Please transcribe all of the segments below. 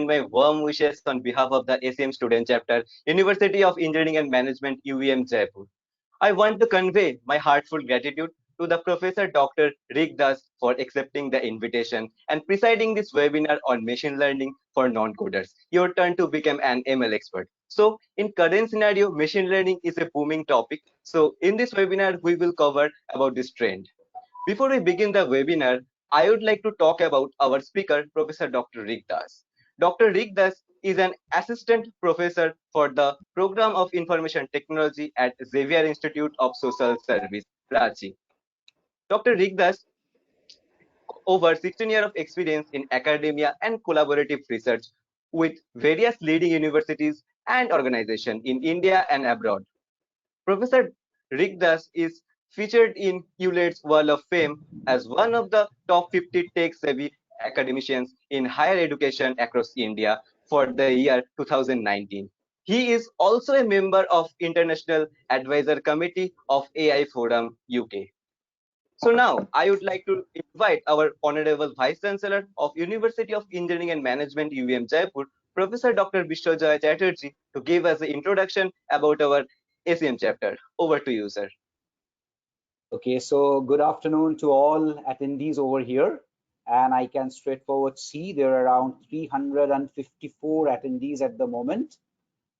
extend my warm wishes on behalf of the ACM Student Chapter, University of Engineering and Management, UEM Jaipur. I want to convey my heartfelt gratitude to the Professor Dr. Rick Das for accepting the invitation and presiding this webinar on machine learning for non-coders. Your turn to become an ML expert. So, in current scenario, machine learning is a booming topic. So, in this webinar, we will cover about this trend. Before we begin the webinar, I would like to talk about our speaker, Professor Dr. Rick Das. Dr. Rick Das is an assistant professor for the Program of Information Technology at Xavier Institute of Social Service, Ranchi. Dr. Rick Das over 16 years of experience in academia and collaborative research with various leading universities and organizations in India and abroad. Professor Rick Das is featured in Hewlett's Wall of Fame as one of the top 50 tech-savvy academicians in higher education across India for the year 2019. He is also a member of International Advisor Committee of AI Forum UK. So now I would like to invite our Honorable Vice Chancellor of University of Engineering and Management UVM Jaipur, Professor Dr. Bishwajaya Chatterjee, to give us the introduction about our ACM chapter. Over to you, sir. Okay, so good afternoon to all attendees over here. And I can straightforward see there are around 354 attendees at the moment,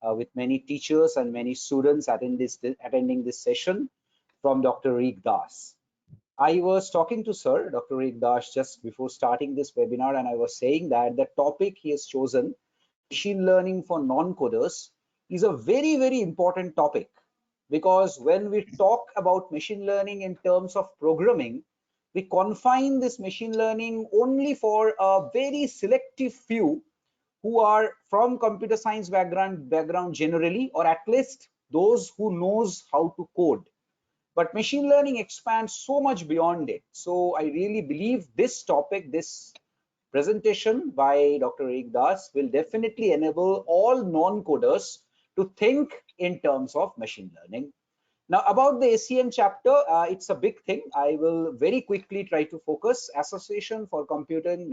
with many teachers and many students attending this session from Dr. Rick Das. I was talking to Sir Dr. Rick Das just before starting this webinar, and I was saying that the topic he has chosen, machine learning for non-coders, is a very, very important topic, because when we talk about machine learning in terms of programming, we confine this machine learning only for a very selective few who are from computer science background generally, or at least those who knows how to code. But machine learning expands so much beyond it. So I really believe this topic, this presentation by Dr. Rick Das, will definitely enable all non-coders to think in terms of machine learning. Now, about the ACM chapter, it's a big thing. I will very quickly try to focus. Association for Computing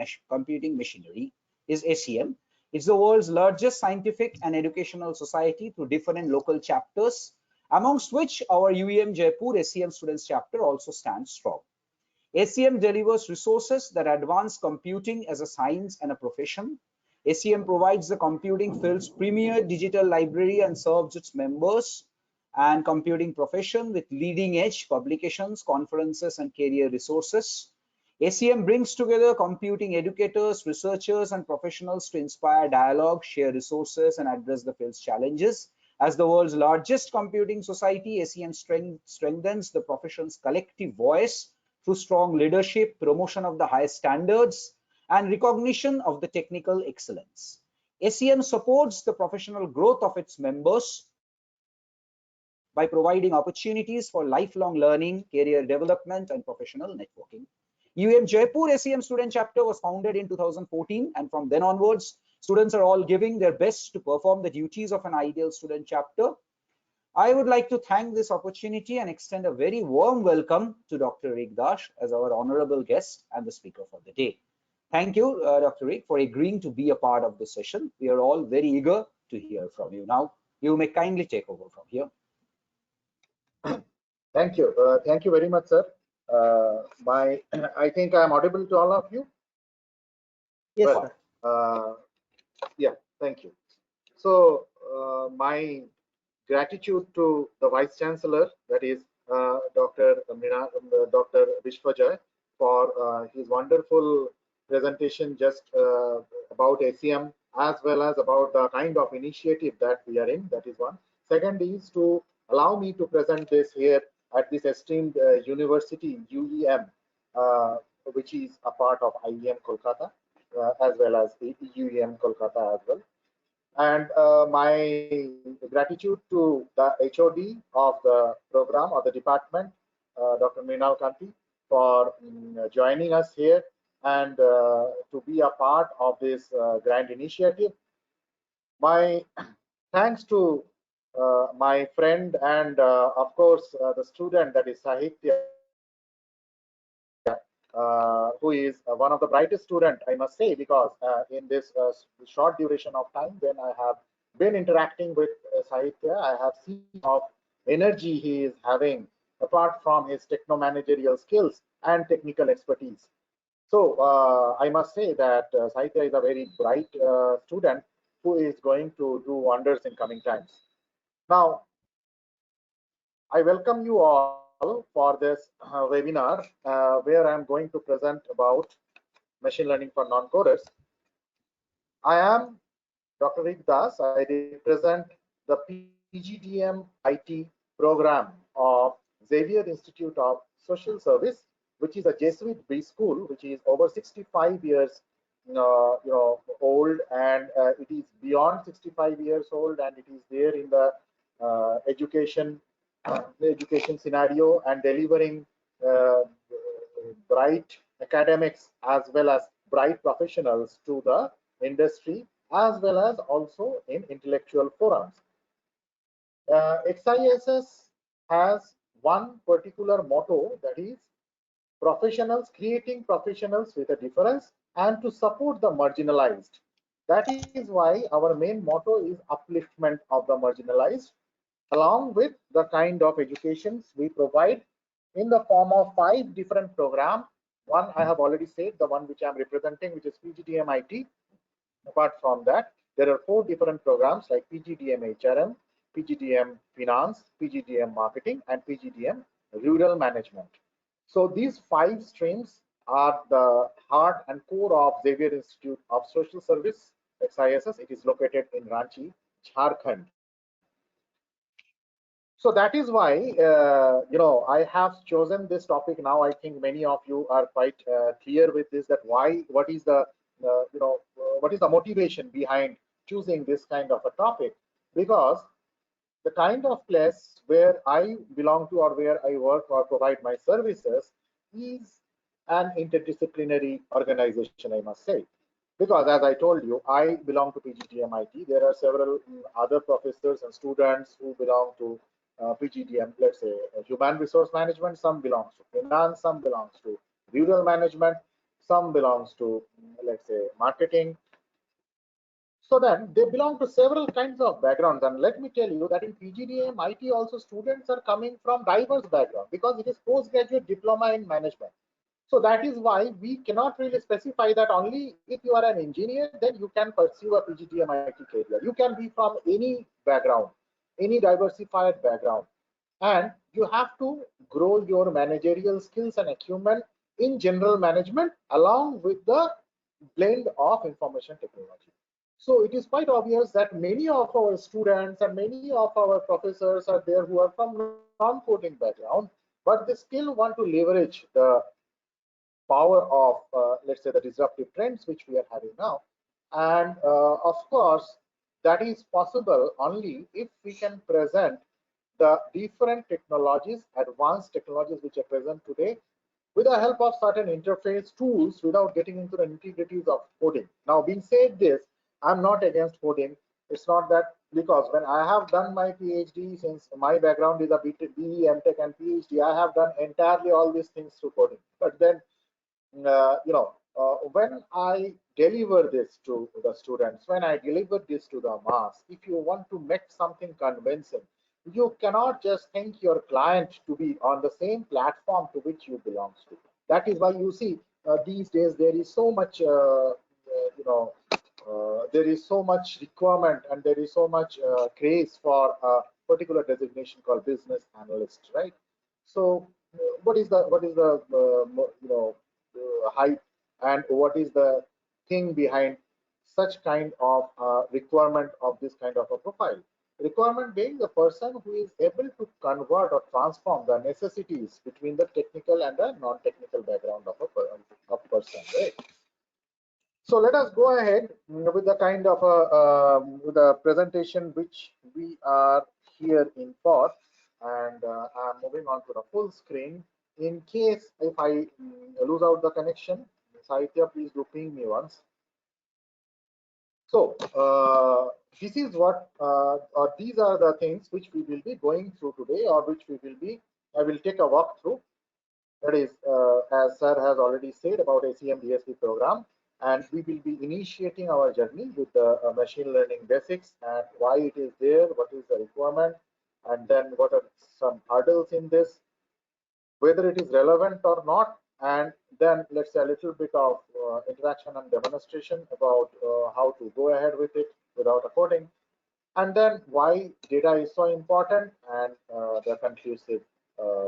Machinery is ACM. It's the world's largest scientific and educational society through different local chapters, amongst which our UEM Jaipur ACM Students chapter also stands strong. ACM delivers resources that advance computing as a science and a profession. ACM provides the computing field's premier digital library and serves its members and computing profession with leading edge publications, conferences, and career resources. ACM brings together computing educators, researchers, and professionals to inspire dialogue, share resources, and address the field's challenges. As the world's largest computing society, ACM strengthens the profession's collective voice through strong leadership, promotion of the highest standards, and recognition of the technical excellence. ACM supports the professional growth of its members by providing opportunities for lifelong learning, career development, and professional networking. UEM Jaipur ACM Student Chapter was founded in 2014, and from then onwards, students are all giving their best to perform the duties of an ideal student chapter. I would like to thank this opportunity and extend a very warm welcome to Dr. Rick Das as our honorable guest and the speaker for the day. Thank you, Dr. Rick, for agreeing to be a part of this session. We are all very eager to hear from you. Now, you may kindly take over from here. Thank you. Thank you very much, sir. I think I am audible to all of you. Yes, well, sir. Yeah, thank you. So, my gratitude to the Vice Chancellor, that is Dr. Vishwajaya, for his wonderful presentation just about ACM, as well as about the kind of initiative that we are in. That is one. Second is to allow me to present this here at this esteemed university, UEM, which is a part of IEM Kolkata, as well as UEM Kolkata as well. And my gratitude to the HOD of the program or the department, Dr. Mrinal Kanti, for joining us here and to be a part of this grand initiative. My thanks to my friend and of course the student, that is Sahitya, who is one of the brightest student, I must say, because in this short duration of time when I have been interacting with Sahitya, I have seen of energy he is having apart from his techno-managerial skills and technical expertise. So I must say that Sahitya is a very bright student who is going to do wonders in coming times. Now, I welcome you all for this webinar where I'm going to present about machine learning for non-coders. I am Dr. Rik Das. I represent the PGDM IT program of Xavier Institute of Social Service, which is a Jesuit B school, which is over 65 years old, and it is beyond 65 years old, and it is there in the education scenario and delivering uh, bright academics as well as bright professionals to the industry as well as also in intellectual forums. XISS has one particular motto, that is professionals, creating professionals with a difference and to support the marginalized. That is why our main motto is upliftment of the marginalized, along with the kind of educations we provide in the form of 5 different programs. One I have already said, the one which I am representing, which is PGDM IT. Apart from that, there are 4 different programs like PGDM HRM, PGDM Finance, PGDM Marketing, and PGDM Rural Management. So these 5 streams are the heart and core of Xavier Institute of Social Service, XISS. It is located in Ranchi, Jharkhand. So that is why I have chosen this topic. Now I think many of you are quite clear with this, that what is the what is the motivation behind choosing this kind of a topic, because the kind of place where I belong to or where I work or provide my services is an interdisciplinary organization, I must say. Because as I told you, I belong to PGDM IT. There are several other professors and students who belong to PGDM, let's say human resource management. Some belongs to finance, some belongs to rural management, some belongs to let's say marketing. So then they belong to several kinds of backgrounds. And let me tell you that in PGDM IT also students are coming from diverse background because it is postgraduate diploma in management. So that is why we cannot really specify that only if you are an engineer, then you can pursue a PGDM IT career. You can be from any background, any diversified background. And you have to grow your managerial skills and acumen in general management along with the blend of information technology. So it is quite obvious that many of our students and many of our professors are there who are from non-coding background, but they still want to leverage the power of, let's say, the disruptive trends which we are having now. And of course, that is possible only if we can present the different technologies, advanced technologies which are present today with the help of certain interface tools without getting into the nitty-gritties of coding. Now, being said this, I'm not against coding. It's not that, because when I have done my PhD, since my background is a BE, MTech, and PhD, I have done entirely all these things through coding. But then when I deliver this to the students, when I deliver this to the mass, if you want to make something convincing, you cannot just think your client to be on the same platform to which you belong to. That is why you see these days there is so much, there is so much requirement and there is so much craze for a particular designation called business analyst, right? So, what is the hype, and what is the thing behind such kind of requirement of this kind of a profile? Requirement being the person who is able to convert or transform the necessities between the technical and the non-technical background of a person, right? So let us go ahead with the kind of with the presentation which we are here in for, and I'm moving on to the full screen. In case if I lose out the connection, Sahitya, please do ping me once. So this is what, or these are the things which we will be going through today, or which we will be, I will take a walk through. That is, as sir has already said about ACM DSP program, and we will be initiating our journey with the machine learning basics and why it is there, what is the requirement, and then what are some hurdles in this, whether it is relevant or not, and then let's say a little bit of interaction and demonstration about how to go ahead with it without a coding, and then why data is so important, and the conclusive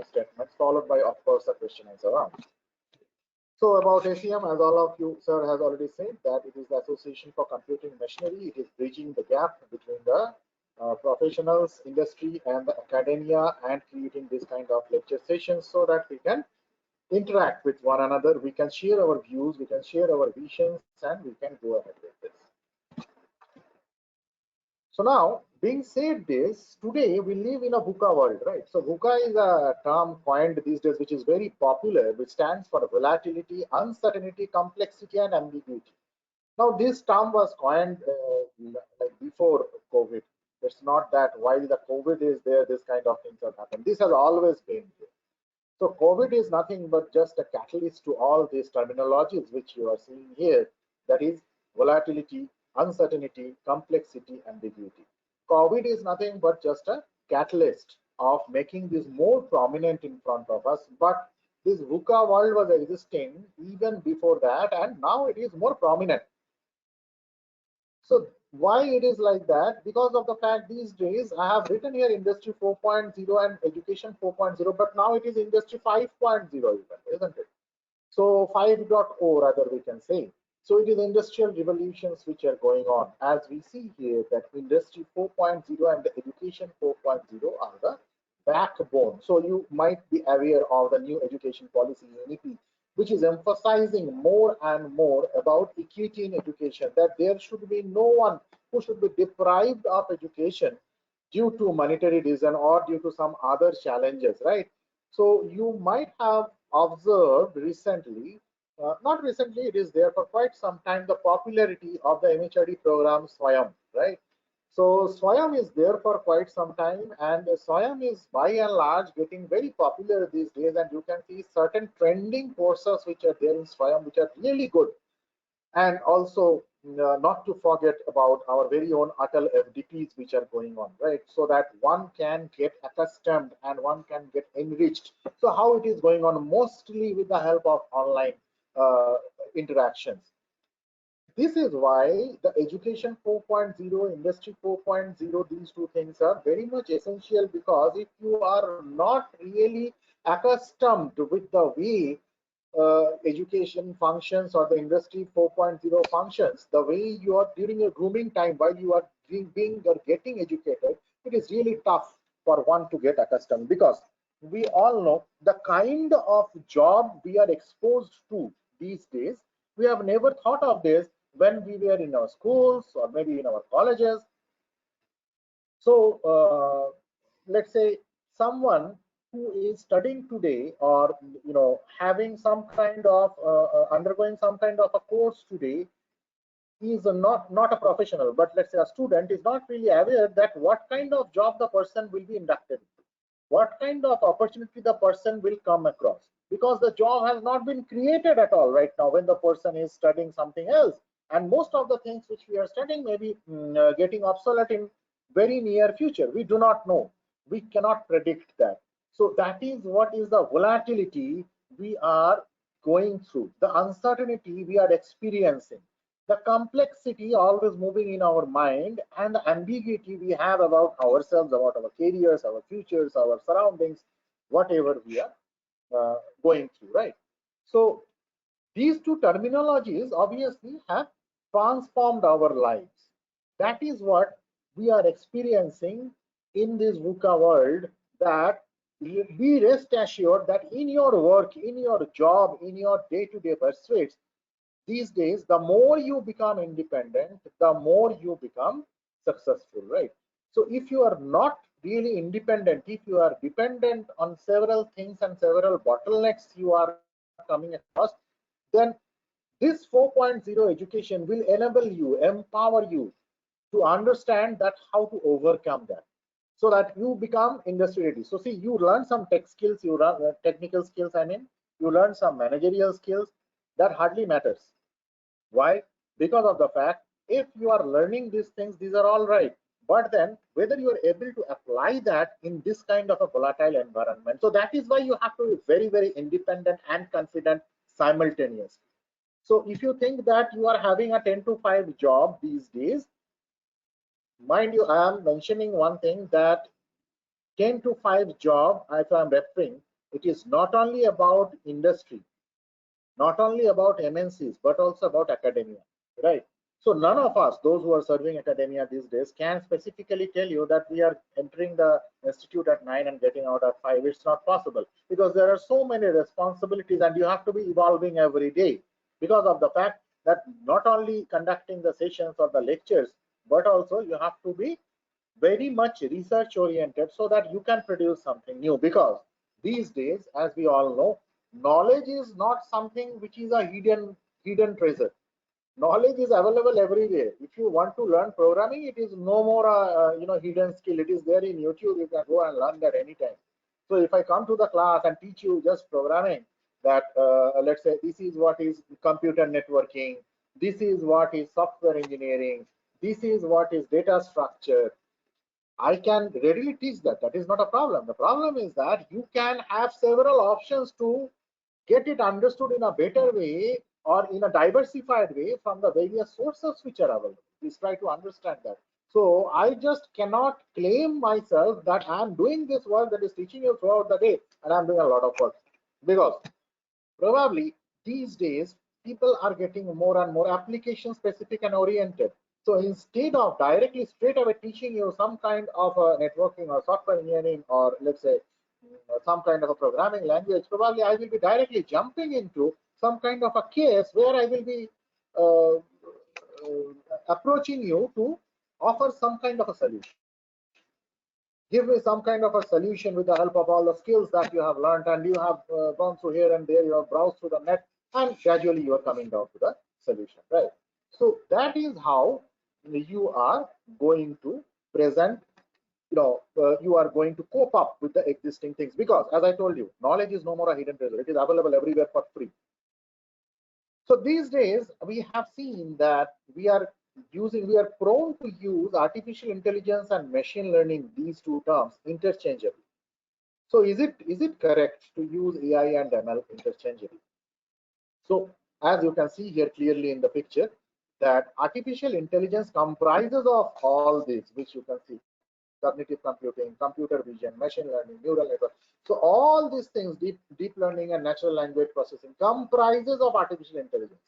statements followed by, of course, a question and so on. So about ACM, as all of you, sir, has already said, that it is the Association for Computing Machinery. It is bridging the gap between the professionals, industry, and the academia, and creating this kind of lecture sessions so that we can interact with one another. We can share our views, we can share our visions, and we can go ahead with this. So now, being said this, today we live in a VUCA world, right? So VUCA is a term coined these days, which is very popular, which stands for volatility, uncertainty, complexity, and ambiguity. Now, this term was coined like before COVID. It's not that while the COVID is there, this kind of things have happened. This has always been there. So COVID is nothing but just a catalyst to all these terminologies which you are seeing here. That is volatility, uncertainty, complexity, ambiguity. COVID is nothing but just a catalyst of making this more prominent in front of us. But this VUCA world was existing even before that, and now it is more prominent. So why it is like that? Because of the fact these days I have written here Industry 4.0 and Education 4.0, but now it is Industry 5.0 even, isn't it? So 5.0 rather we can say. So it is industrial revolutions which are going on. As we see here that Industry 4.0 and the Education 4.0 are the backbone. So you might be aware of the new education policy, UNEP, which is emphasizing more and more about equity in education, that there should be no one who should be deprived of education due to monetary reason or due to some other challenges, right? So you might have observed recently, not recently, it is there for quite some time, the popularity of the MHRD program Swayam, right? So Swayam is there for quite some time, and Swayam is by and large getting very popular these days, and you can see certain trending courses which are there in Swayam which are really good. And also not to forget about our very own Atal FDPs which are going on, right? So that one can get accustomed and one can get enriched. So how it is going on, mostly with the help of online interactions. This is why the Education 4.0, Industry 4.0, these two things are very much essential, because if you are not really accustomed with the way education functions or the Industry 4.0 functions, the way you are during your grooming time while you are being or getting educated, it is really tough for one to get accustomed, because we all know the kind of job we are exposed to these days. We have never thought of this when we were in our schools or maybe in our colleges. So let's say someone who is studying today, or having some kind of undergoing some kind of a course today, is not a professional, but let's say a student is not really aware that what kind of job the person will be inducted into, what kind of opportunity the person will come across, because the job has not been created at all right now when the person is studying something else, and most of the things which we are studying may be getting obsolete in very near future. We do not know, we cannot predict that. So that is what is the volatility we are going through, the uncertainty we are experiencing, the complexity always moving in our mind, and the ambiguity we have about ourselves, about our careers, our futures, our surroundings, whatever we are going through, right? So these two terminologies obviously have transformed our lives. That is what we are experiencing in this VUCA world, that be rest assured that in your work, in your job, in your day-to-day pursuits, these days, the more you become independent, the more you become successful, right? So if you are not really independent, if you are dependent on several things and several bottlenecks you are coming across, then this 4.0 education will enable you, empower you to understand that how to overcome that, so that you become industry ready. So see, you learn some tech skills, you learn technical skills, I mean, you learn some managerial skills, that hardly matters. Why? Because of the fact, if you are learning these things, these are all right. But then whether you are able to apply that in this kind of a volatile environment. So that is why you have to be very, very independent and confident simultaneously. So if you think that you are having a 10 to 5 job these days, mind you, I am mentioning one thing, that 10 to 5 job, if I'm referring, it is not only about industry, not only about MNCs, but also about academia, right? So none of us, those who are serving academia these days, can specifically tell you that we are entering the institute at 9 and getting out at 5. It's not possible, because there are so many responsibilities and you have to be evolving every day, because of the fact that not only conducting the sessions or the lectures, but also you have to be very much research oriented so that you can produce something new. Because these days, as we all know, knowledge is not something which is a hidden treasure. Knowledge is available everywhere. If you want to learn programming, it is no more a hidden skill. It is there in YouTube. You can go and learn that anytime. So if I come to the class and teach you just programming, that let's say this is what is computer networking, this is what is software engineering, this is what is data structure, I can readily teach that. That is not a problem. The problem is that you can have several options to get it understood in a better way or in a diversified way from the various sources which are available. Please try to understand that. So I just cannot claim myself that I'm doing this work that is teaching you throughout the day and I'm doing a lot of work, because probably these days people are getting more and more application specific and oriented. So instead of directly straight away teaching you some kind of a networking or software engineering, or let's say some kind of a programming language, probably I will be directly jumping into some kind of a case where I will be approaching you to offer some kind of a solution. Give me some kind of a solution with the help of all the skills that you have learned and you have gone through here and there, you have browsed through the net, and gradually you are coming down to the solution, right? So that is how you are going to present, you are going to cope up with the existing things, because as I told you, knowledge is no more a hidden treasure. It is available everywhere for free. So these days we have seen that we are prone to use artificial intelligence and machine learning, these two terms, interchangeably. So is it correct to use AI and ML interchangeably? So as you can see here clearly in the picture, that artificial intelligence comprises of all these, which you can see: cognitive computing, computer vision, machine learning, neural network. So all these things, deep learning and natural language processing, comprises of artificial intelligence,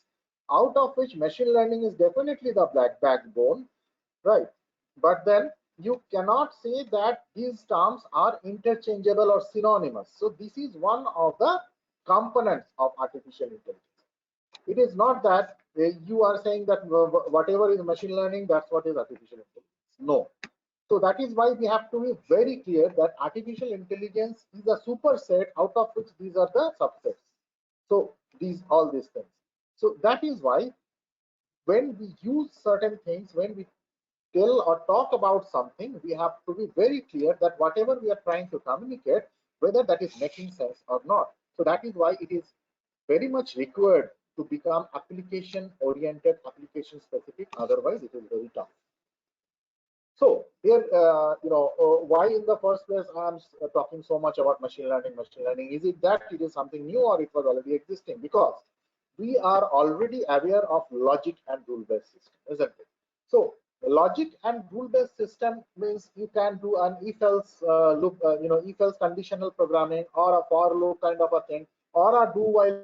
out of which machine learning is definitely the backbone, right? But then you cannot say that these terms are interchangeable or synonymous. So this is one of the components of artificial intelligence. It is not that you are saying that whatever is machine learning, that's what is artificial intelligence. No. So that is why we have to be very clear that artificial intelligence is a superset out of which these are the subsets. So all these things. So that is why when we use certain things, when we tell or talk about something, we have to be very clear that whatever we are trying to communicate, whether that is making sense or not. So that is why it is very much required to become application oriented, application specific. Otherwise it is very tough. So here, why in the first place I'm talking so much about machine learning? Machine learning, is it that it is something new or it was already existing? Because we are already aware of logic and rule-based system, isn't it? So logic and rule-based system means you can do an if-else loop, if-else conditional programming, or a for loop kind of a thing, or a do-while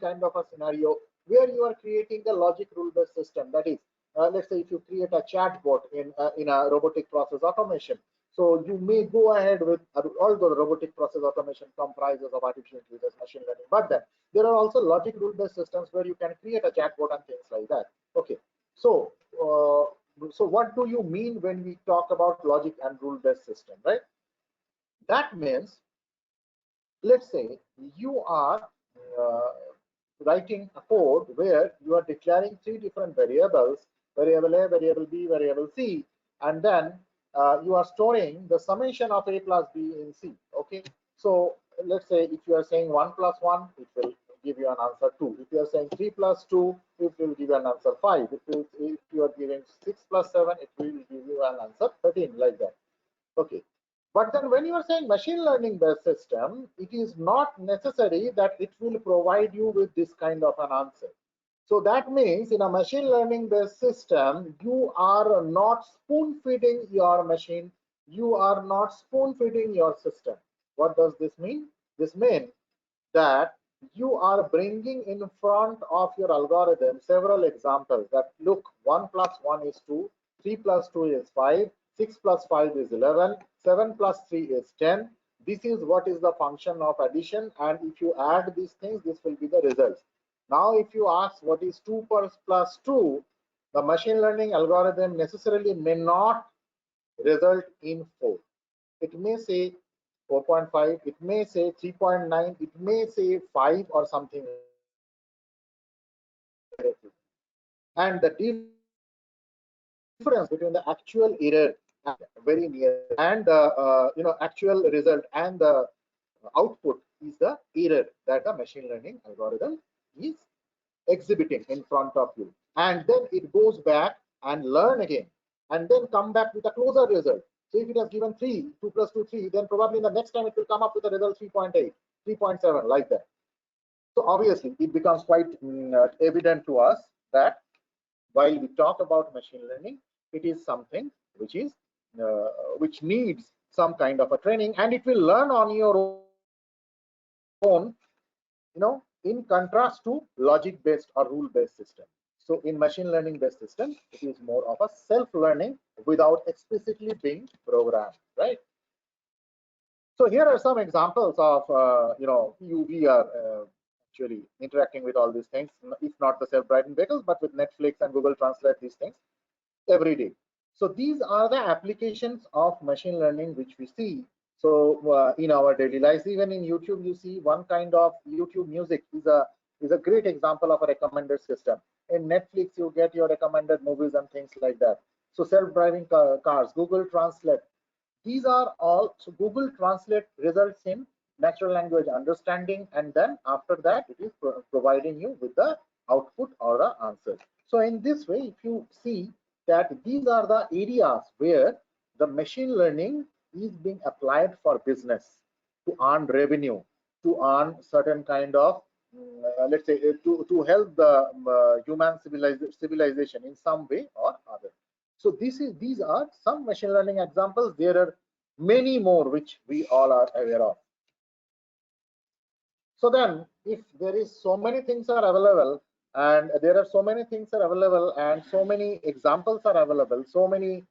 kind of a scenario where you are creating the logic rule-based system. That is, let's say if you create a chatbot in a robotic process automation, so you may go ahead with, although robotic process automation comprises of artificial intelligence, machine learning, but then there are also logic rule-based systems where you can create a chatbot and things like that. Okay, so so what do you mean when we talk about logic and rule-based system, right? That means, let's say you are writing a code where you are declaring 3 different variables: variable A, variable B, variable C, and then you are storing the summation of A plus B in C. Okay, so let's say if you are saying 1 plus 1, it will give you an answer 2. If you are saying 3 plus 2, it will give you an answer 5. If you are giving 6 plus 7, it will give you an answer 13, like that. Okay. But then when you are saying machine learning based system, it is not necessary that it will provide you with this kind of an answer. So that means in a machine learning based system, you are not spoon feeding your machine. You are not spoon feeding your system. What does this mean? This means that you are bringing in front of your algorithm several examples that look, 1 plus 1 is 2, 3 plus 2 is 5, 6 plus 5 is 11, 7 plus 3 is 10. This is what is the function of addition, and if you add these things, this will be the results. Now if you ask what is 2 plus 2, the machine learning algorithm necessarily may not result in 4. It may say 4.5, it may say 3.9, it may say 5 or something. And the difference between the actual error very near and the actual result and the output is the error that the machine learning algorithm is exhibiting in front of you, and then it goes back and learn again and then come back with a closer result. So if it has given 3, 2 plus 2, 3, then probably the next time it will come up with a result 3.8, 3.7, like that. So obviously it becomes quite evident to us that while we talk about machine learning, it is something which is which needs some kind of a training, and it will learn on your own, in contrast to logic based or rule based system. So in machine learning based system, it is more of a self learning without explicitly being programmed, right? So here are some examples of we are actually interacting with all these things, if not the self-driving vehicles, but with Netflix and Google Translate, these things every day. So these are the applications of machine learning which we see. So in our daily lives, even in YouTube, you see one kind of YouTube music is a great example of a recommended system. In Netflix, you get your recommended movies and things like that. So self-driving cars, Google Translate, these are all. So Google Translate results in natural language understanding, and then after that it is providing you with the output or the answer. So in this way, if you see that these are the areas where the machine learning is being applied for business to earn revenue, to earn certain kind of let's say to help the human civilization in some way or other. So these are some machine learning examples. There are many more which we all are aware of. So then, if there is so many things are available, and there are so many things are available, and so many examples are available, so many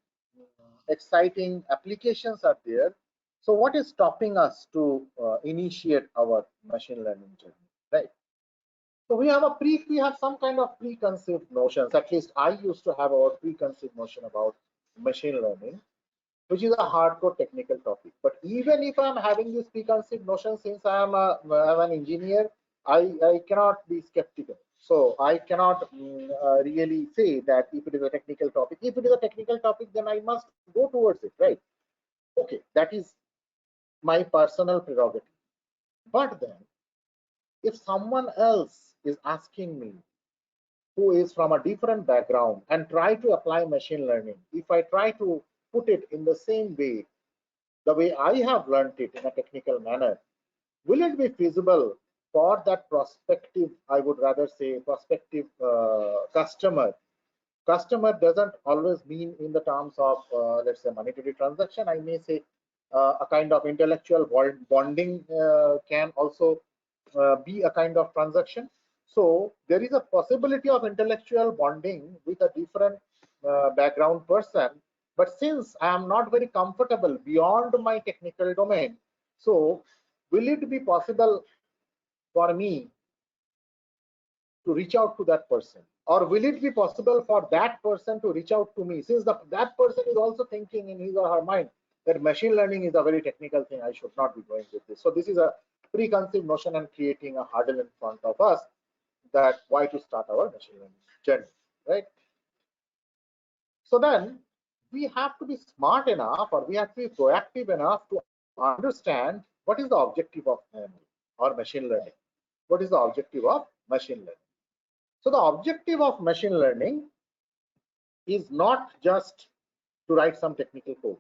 exciting applications are there. So what is stopping us to initiate our machine learning journey, right? So we have some kind of preconceived notions. At least I used to have our preconceived notion about machine learning, which is a hardcore technical topic. But even if I'm having this preconceived notion, since I'm an engineer, I cannot be skeptical. So I cannot really say that if it is a technical topic. If it is a technical topic, then I must go towards it, right? Okay, that is my personal prerogative. But then, if someone else is asking me, who is from a different background, and try to apply machine learning, if I try to put it in the same way, the way I have learned it in a technical manner, will it be feasible for that prospective, I would rather say prospective customer? Customer doesn't always mean in the terms of, let's say, monetary transaction. I may say a kind of intellectual bonding can also be a kind of transaction. So there is a possibility of intellectual bonding with a different background person. But since I am not very comfortable beyond my technical domain, so will it be possible for me to reach out to that person? Or will it be possible for that person to reach out to me, since that person is also thinking in his or her mind that machine learning is a very technical thing, I should not be going with this. So this is a preconceived notion and creating a hurdle in front of us, that why to start our machine learning journey, right? So then we have to be smart enough, or we have to be proactive enough to understand What is the objective of ML or machine learning? What is the objective of machine learning? So the objective of machine learning is not just to write some technical code.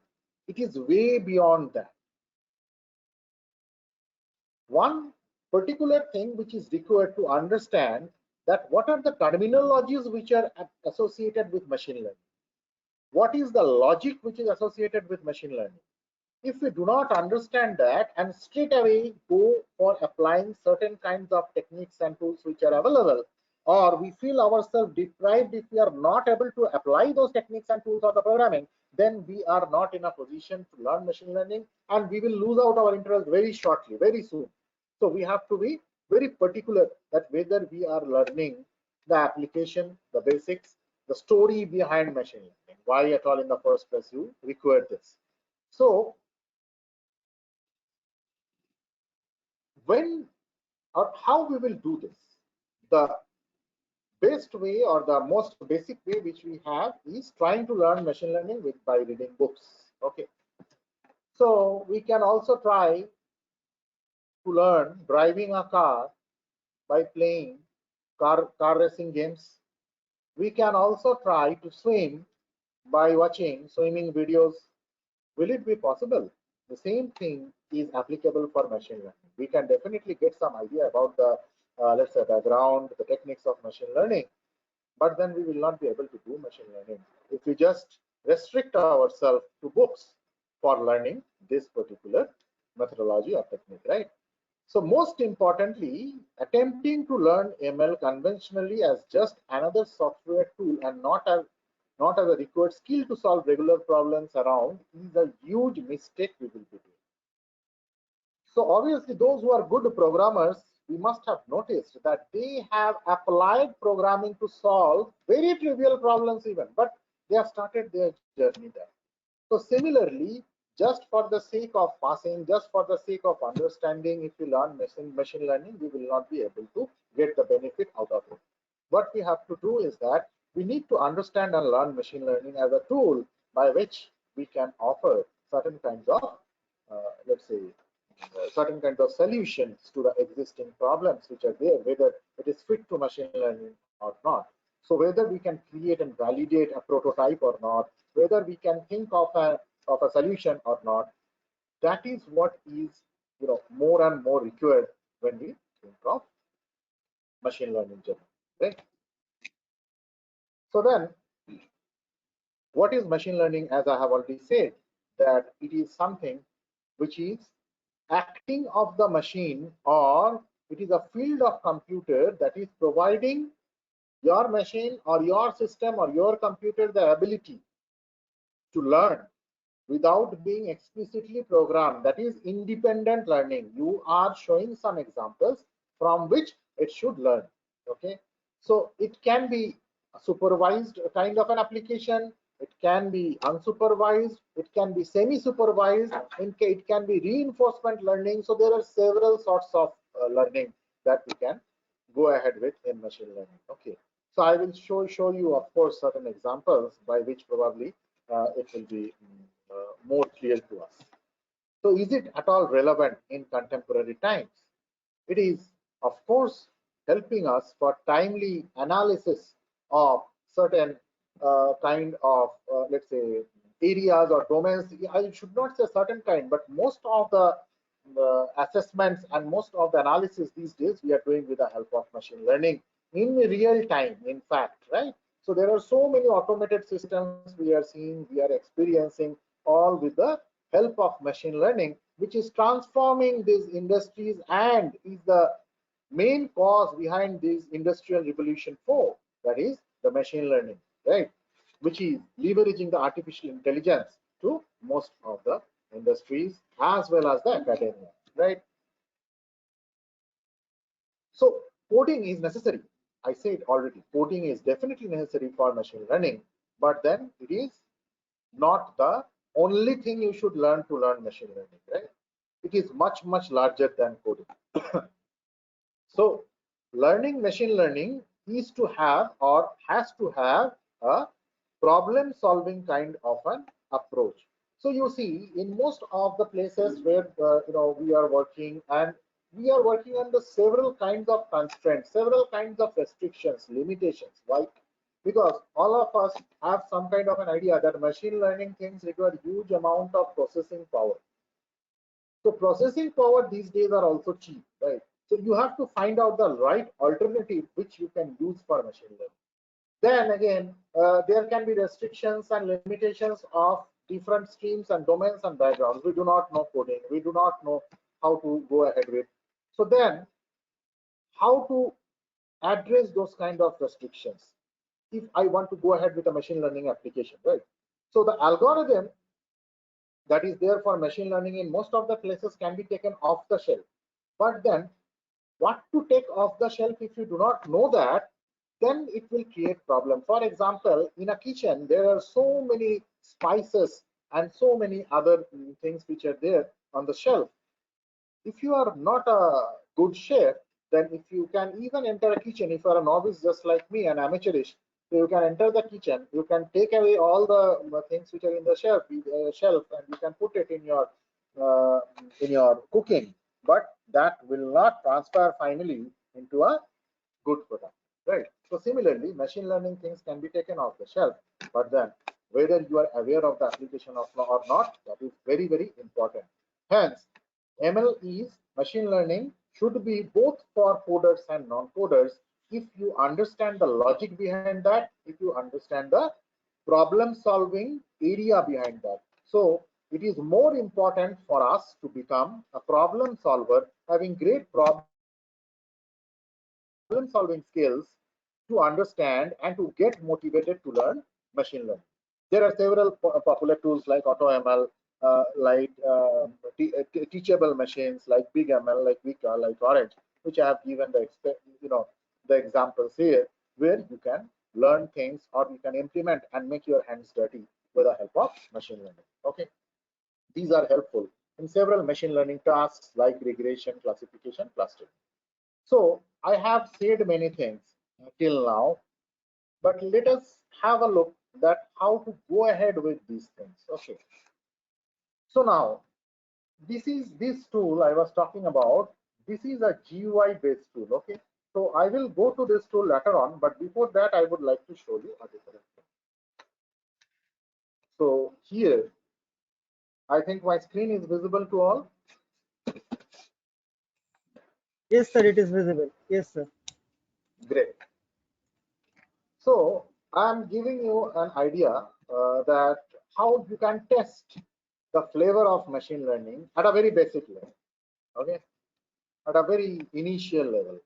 It is way beyond that. One particular thing which is required to understand that what are the terminologies which are associated with machine learning? What is the logic which is associated with machine learning? If we do not understand that and straight away go for applying certain kinds of techniques and tools which are available, or we feel ourselves deprived if we are not able to apply those techniques and tools or the programming, then we are not in a position to learn machine learning, and we will lose out our interest very shortly, very soon. So we have to be very particular that whether we are learning the application, the basics, the story behind machine learning, why at all in the first place you require this. So when or how we will do this, the best way or the most basic way which we have is trying to learn machine learning by reading books. Okay, so we can also try to learn driving a car by playing car racing games. We can also try to swim by watching swimming videos. Will it be possible? The same thing is applicable for machine learning. We can definitely get some idea about the, let's say, background, the techniques of machine learning, but then we will not be able to do machine learning if we just restrict ourselves to books for learning this particular methodology or technique, right? So most importantly, attempting to learn ML conventionally as just another software tool and not as a required skill to solve regular problems around is a huge mistake we will be doing. So obviously those who are good programmers, we must have noticed that they have applied programming to solve very trivial problems even, but they have started their journey there. So similarly, just for the sake of passing, just for the sake of understanding, if we learn machine learning, we will not be able to get the benefit out of it. What we have to do is that we need to understand and learn machine learning as a tool by which we can offer certain kinds of, let's say, certain kinds of solutions to the existing problems which are there, whether it is fit to machine learning or not. So whether we can create and validate a prototype or not, whether we can think of a solution or not, that is what is more and more required when we think of machine learning journey, right? So then, what is machine learning? As I have already said, that it is something which is acting of the machine, or it is a field of computer that is providing your machine or your system or your computer the ability to learn without being explicitly programmed. That is independent learning. You are showing some examples from which it should learn. Okay, so it can be a supervised kind of an application, it can be unsupervised, it can be semi-supervised, it can be reinforcement learning. So there are several sorts of learning that we can go ahead with in machine learning. Okay, so I will show you, of course, certain examples by which probably it will be more clear to us. So is it at all relevant in contemporary times? It is, of course, helping us for timely analysis of certain kind of, let's say, areas or domains. I should not say certain kind, but most of the assessments and most of the analysis these days we are doing with the help of machine learning in real time, in fact, right? So there are so many automated systems we are seeing, we are experiencing, all with the help of machine learning, which is transforming these industries and is the main cause behind this industrial revolution 4, that is the machine learning, right, which is leveraging the artificial intelligence to most of the industries as well as the academia, right? So coding is necessary. I said already, coding is definitely necessary for machine learning, but then it is not the only thing you should learn to learn machine learning, right? It is much, much larger than coding. So learning machine learning is to have or has to have a problem solving kind of an approach. So you see, in most of the places where we are working, and we are working under several kinds of constraints, several kinds of restrictions, limitations. Why? Because all of us have some kind of an idea that machine learning things require huge amount of processing power. So processing power these days are also cheap, right? So you have to find out the right alternative which you can use for machine learning. Then again, there can be restrictions and limitations of different streams and domains and backgrounds. We do not know coding. We do not know how to go ahead with. So then, how to address those kind of restrictions if I want to go ahead with a machine learning application, right? So the algorithm that is there for machine learning in most of the places can be taken off the shelf. But then what to take off the shelf, if you do not know that, then it will create problem. For example, in a kitchen, there are so many spices and so many other things which are there on the shelf. If you are not a good chef, then if you can even enter a kitchen, if you are a novice just like me, an amateurish, so you can enter the kitchen, you can take away all the things which are in the shelf, and you can put it uh, in your cooking, but that will not transfer finally into a good product, right? So similarly, machine learning things can be taken off the shelf, but then whether you are aware of the application of or not, that is very, very important. Hence, ML is machine learning should be both for coders and non-coders if you understand the logic behind that, if you understand the problem solving area behind that. So it is more important for us to become a problem solver, having great problem solving skills to understand and to get motivated to learn machine learning. There are several popular tools like AutoML, like teachable machines like BigML, like Vika, like Orange, which I have given the examples here, where you can learn things or you can implement and make your hands dirty with the help of machine learning. Okay, these are helpful in several machine learning tasks like regression, classification, clustering. So I have said many things till now, but let us have a look that how to go ahead with these things. Okay. So now this tool I was talking about. This is a GUI based tool. Okay. So I will go to this tool later on, but before that I would like to show you a different thing. So here, I think my screen is visible to all. Yes, sir, it is visible. Yes, sir. Great. So I'm giving you an idea that how you can test the flavor of machine learning at a very basic level, okay, at a very initial level.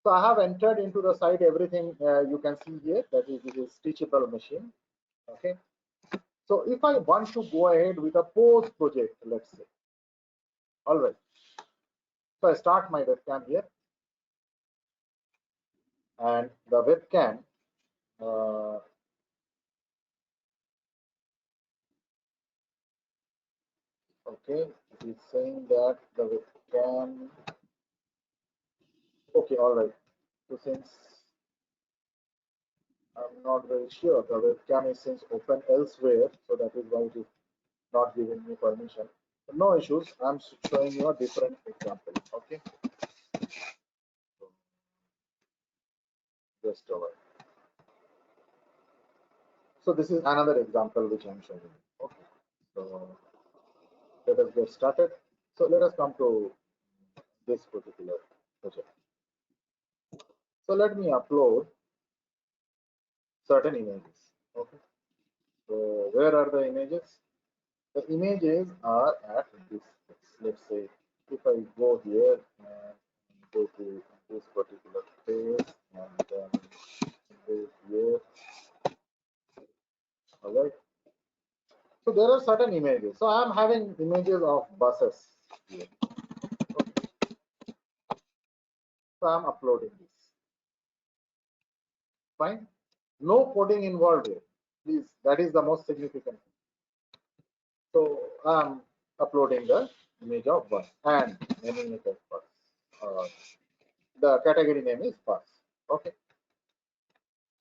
So I have entered into the site everything you can see here, that is, this is teachable machine, okay. So if I want to go ahead with a pose project, let's say, all right. So I start my webcam here, and the webcam okay, it is saying that the webcam. Okay, all right. So since I'm not very sure, the webcam is since open elsewhere, so that is why it is not giving me permission. But no issues. I'm showing you a different example. Okay. So just over. So this is another example which I'm showing you. Okay. So let us get started. So let us come to this particular project. So let me upload certain images. Okay. So where are the images? The images are at this place. Let's say if I go here and go to this particular place and then go here, all right. So there are certain images. So I am having images of buses here. Okay. So I am uploading this. Fine. No coding involved here. Please, that is the most significant thing. So I am uploading the image of bus and naming it as bus. The category name is bus. Okay.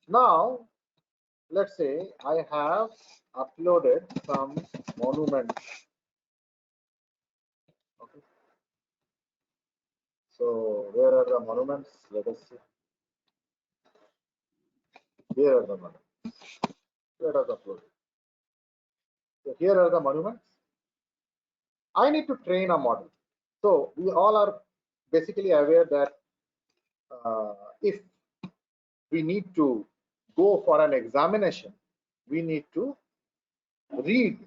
Now let's say I have uploaded some monuments. Okay. So where are the monuments? Let us see. Here are the monuments. Let us upload it. So here are the monuments. I need to train a model. So we all are basically aware that if we need to go for an examination, we need to read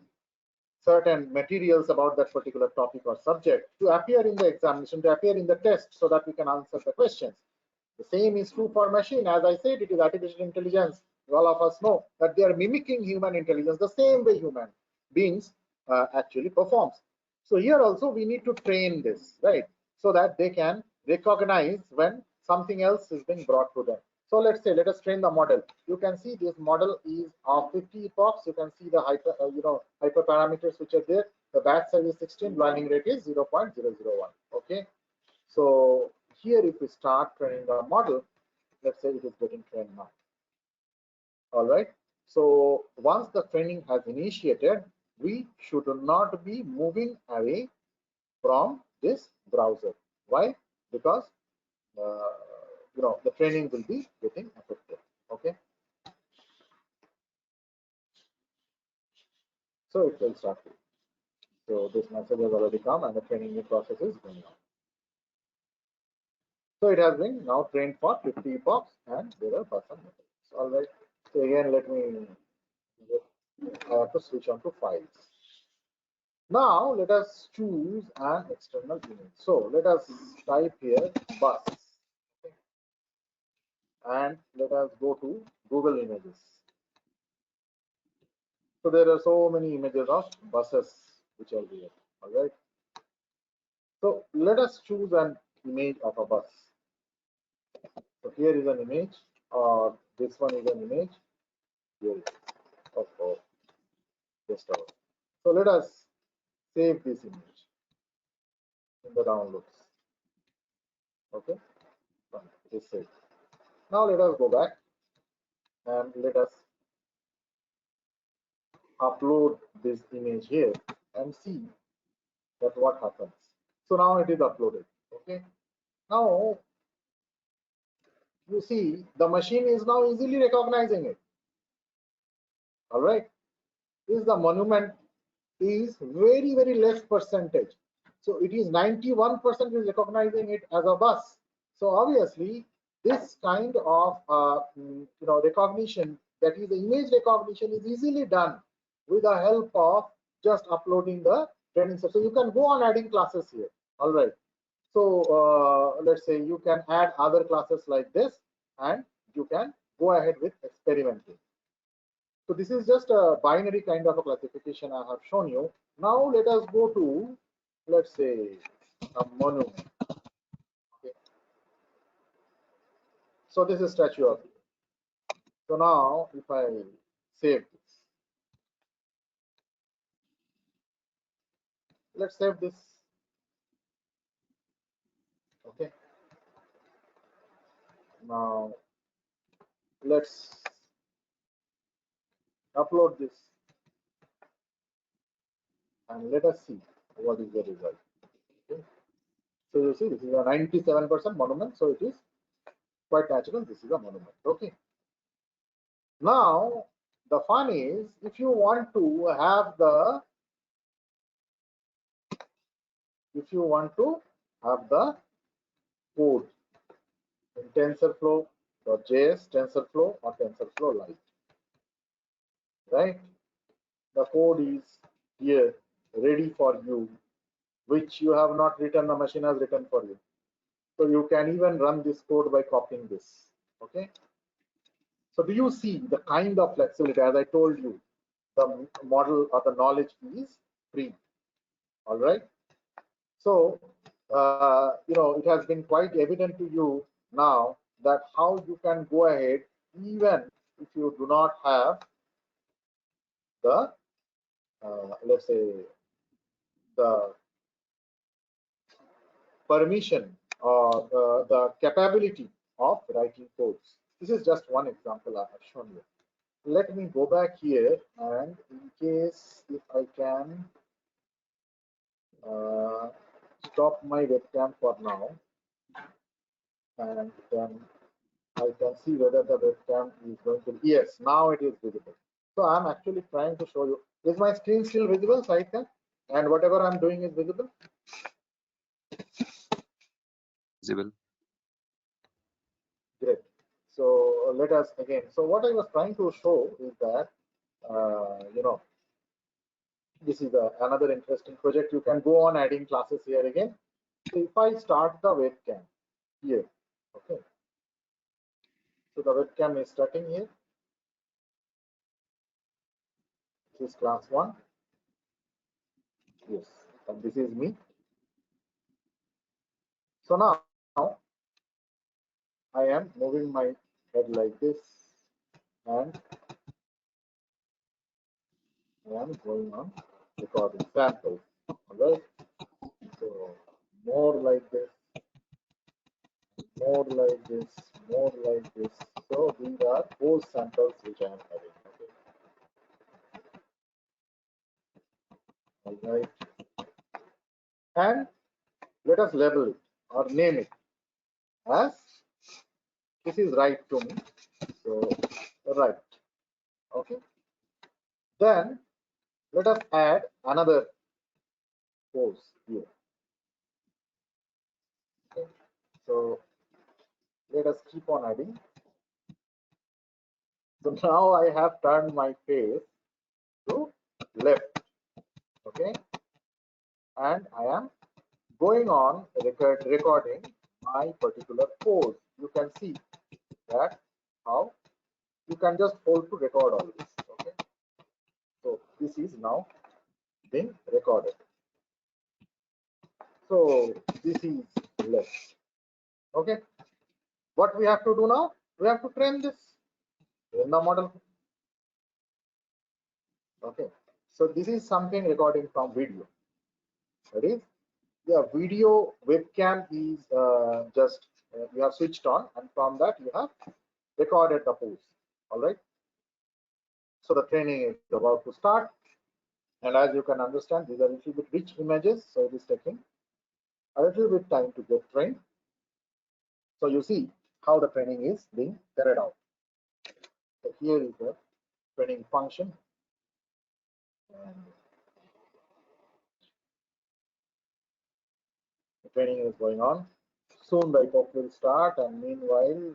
certain materials about that particular topic or subject to appear in the examination, to appear in the test, so that we can answer the questions. The same is true for machine. As I said, it is artificial intelligence. All of us know that they are mimicking human intelligence the same way human beings actually performs. So here also we need to train this, right? So that they can recognize when something else is being brought to them. So let's say, let us train the model. You can see this model is of 50 epochs. You can see the hyperparameters which are there. The batch size is 16, learning rate is 0.001. Okay. So here, if we start training the model, let's say it is getting trained now. All right. So once the training has initiated, we should not be moving away from this browser. Why? Because the training will be getting affected. Okay. So it will start. So this message has already come, and the training process is going on. So it has been now trained for 50 epochs, and there are person methods. All right. So again, let me I have to switch on to files. Now let us choose an external image. So let us type here bus, okay, and let us go to Google Images. So there are so many images of buses which are here. All right. So let us choose an image of a bus. So here is an image, or this one is an image. Here it is of this tower. So let us save this image in the downloads. Okay, it is saved. Now let us go back and let us upload this image here and see that what happens. So now it is uploaded. Okay. Now you see the machine is now easily recognizing it. All right. Is the monument is very less percentage. So it is 91% is recognizing it as a bus. So obviously this kind of recognition, that is the image recognition, is easily done with the help of just uploading the training set. So you can go on adding classes here. All right. So let's say you can add other classes like this, and you can go ahead with experimenting. So this is just a binary kind of a classification I have shown you. Now let us go to, let's say, a monument. Okay. So this is Statue of Liberty. So now if I save this, let's save this. Okay. Now let's upload this and let us see what is the result. Okay. So you see this is a 97% monument, so it is quite natural. This is a monument. Okay. Now the fun is, if you want to have the code in TensorFlow.js, TensorFlow, or TensorFlow Lite, right? The code is here ready for you, which you have not written, the machine has written for you. So you can even run this code by copying this. Okay. So do you see the kind of flexibility? As I told you, the model or the knowledge is free. All right. So it has been quite evident to you now that how you can go ahead even if you do not have the let's say the permission or the capability of writing codes. This is just one example I have shown you. let me go back here, and in case if I can stop my webcam for now, and then I can see whether the webcam is going to. Yes, now it is visible. So I'm actually trying to show you. Is my screen still visible, Saitya? And whatever I'm doing is visible? Visible. Great. So let us again. So what I was trying to show is that, this is another interesting project. You can go on adding classes here again. So if I start the webcam here, okay. So the webcam is starting here. This is class 1. Yes, and this is me. So now I am moving my head like this, and I am going on recording samples. Alright. So more like this, more like this, more like this. So these are those samples which I am having. Okay. Alright. And let us label it or name it as this is right to me. So right. Okay. Then let us add another pose here. Okay. So let us keep on adding. So now I have turned my face to left. Okay. And I am going on recording my particular pose. You can see that how you can just hold to record all this. Okay. So this is now being recorded. So this is left. Okay. What we have to do now? We have to train this in the model. Okay. So this is something recording from video. That is, the video webcam is just you have switched on, and from that you have recorded the pose. All right. So the training is about to start, and as you can understand, these are a little bit rich images, so it is taking a little bit time to get trained. So you see how the training is being carried out. So here is the training function. And the training is going on. Soon the epoch will start, and meanwhile,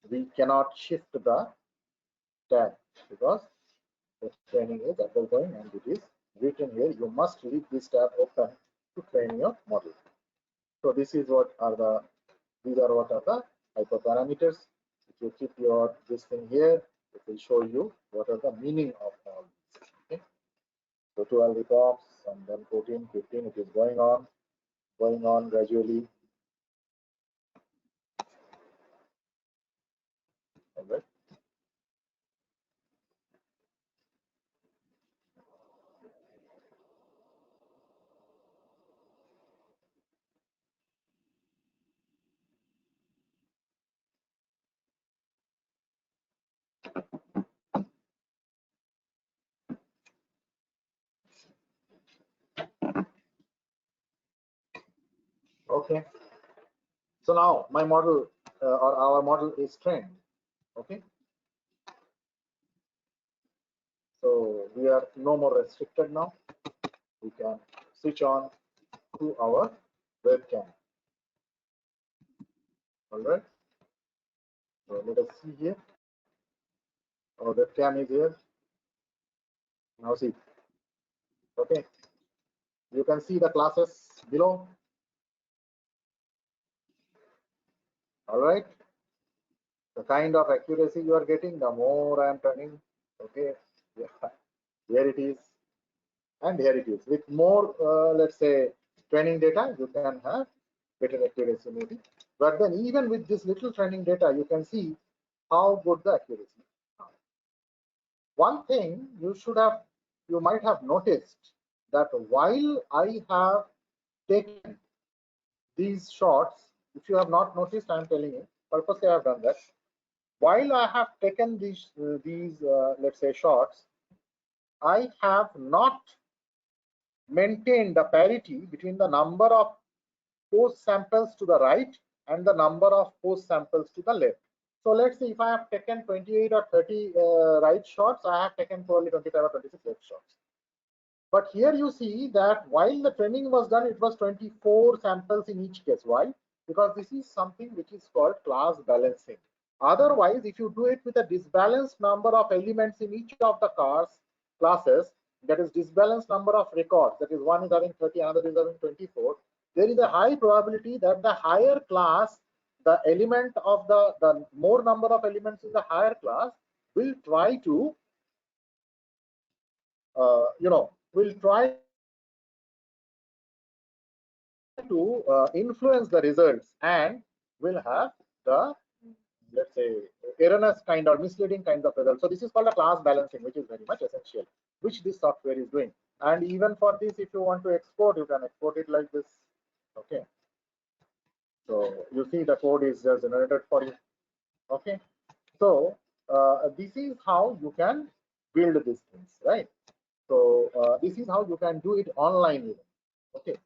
we cannot shift the tab because the training is undergoing and it is written here. You must leave this tab open to train your model. So this is what are the hyperparameters. If you keep your this thing here, it will show you what are the meaning of all this. Okay. So 12 epochs, and then 14, 15, it is going on gradually. All right. Okay. So now my model or our model is trained. Okay. So we are no more restricted now. We can switch on to our webcam. All right. So let us see here. Our webcam is here. Now see. Okay. You can see the classes below. All right. The kind of accuracy you are getting, the more I am turning. Okay. Yeah. Here it is. And here it is. With more, let's say, training data, you can have better accuracy maybe. But then even with this little training data, you can see how good the accuracy is. One thing you might have noticed that while I have taken these shots, if you have not noticed, I am telling you, purposely I have done that. while I have taken these let's say shots, I have not maintained the parity between the number of post samples to the right and the number of post samples to the left. So let's say if I have taken 28 or 30 right shots, I have taken probably 25 or 26 left shots. But here you see that while the training was done, it was 24 samples in each case. Why? Because this is something which is called class balancing. Otherwise, if you do it with a disbalanced number of elements in each of the classes, that is disbalanced number of records, that is one is having 30, another is having 24, there is a high probability that the higher class, the element of the more number of elements in the higher class will try to, will try to influence the results and will have the, let's say, erroneous kind or misleading kinds of results. So this is called a class balancing, which is very much essential, which this software is doing. And even for this, if you want to export, you can export it like this. Okay. So you see the code is just generated for you. Okay. So this is how you can build these things, right? So this is how you can do it online even. Okay.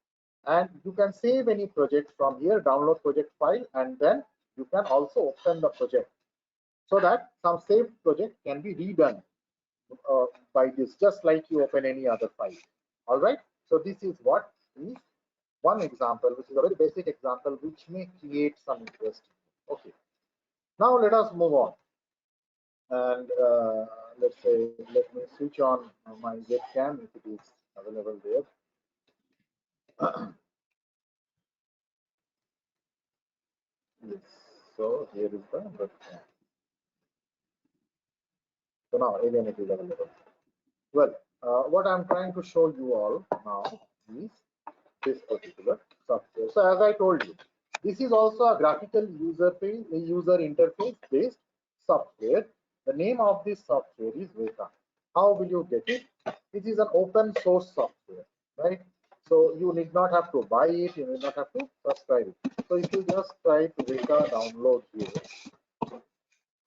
And you can save any project from here, download project file, and then you can also open the project so that some saved project can be redone by this, just like you open any other file. All right. So this is what is one example, which is a very basic example, which may create some interest. Okay. Now let us move on. And let's say, let me switch on my webcam if it is available there. Yes. So here is the webcam. So now again it is available. Well, what I'm trying to show you all now is this particular software. So as I told you, this is also a graphical user interface based software. The name of this software is Weka. How will you get it? It is an open source software, right? So you need not have to buy it, you need not have to subscribe it. So if you just try to Weka download here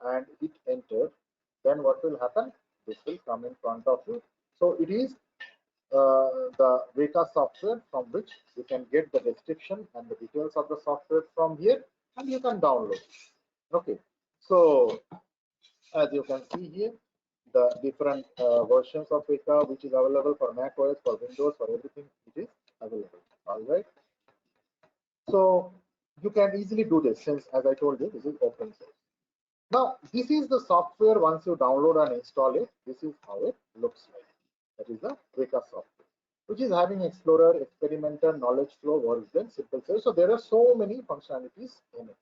and hit enter, then what will happen? This will come in front of you. So it is the Weka software from which you can get the description and the details of the software from here, and you can download. Okay, so as you can see here, the different versions of Weka which is available for Mac OS, for Windows, for everything it is available. All right. So you can easily do this since, as I told you, this is open source. Now, this is the software. Once you download and install it, this is how it looks like. That is the Weka software, which is having Explorer, Experimenter, Knowledge Flow, Workbench, Simple Search. So there are so many functionalities in it.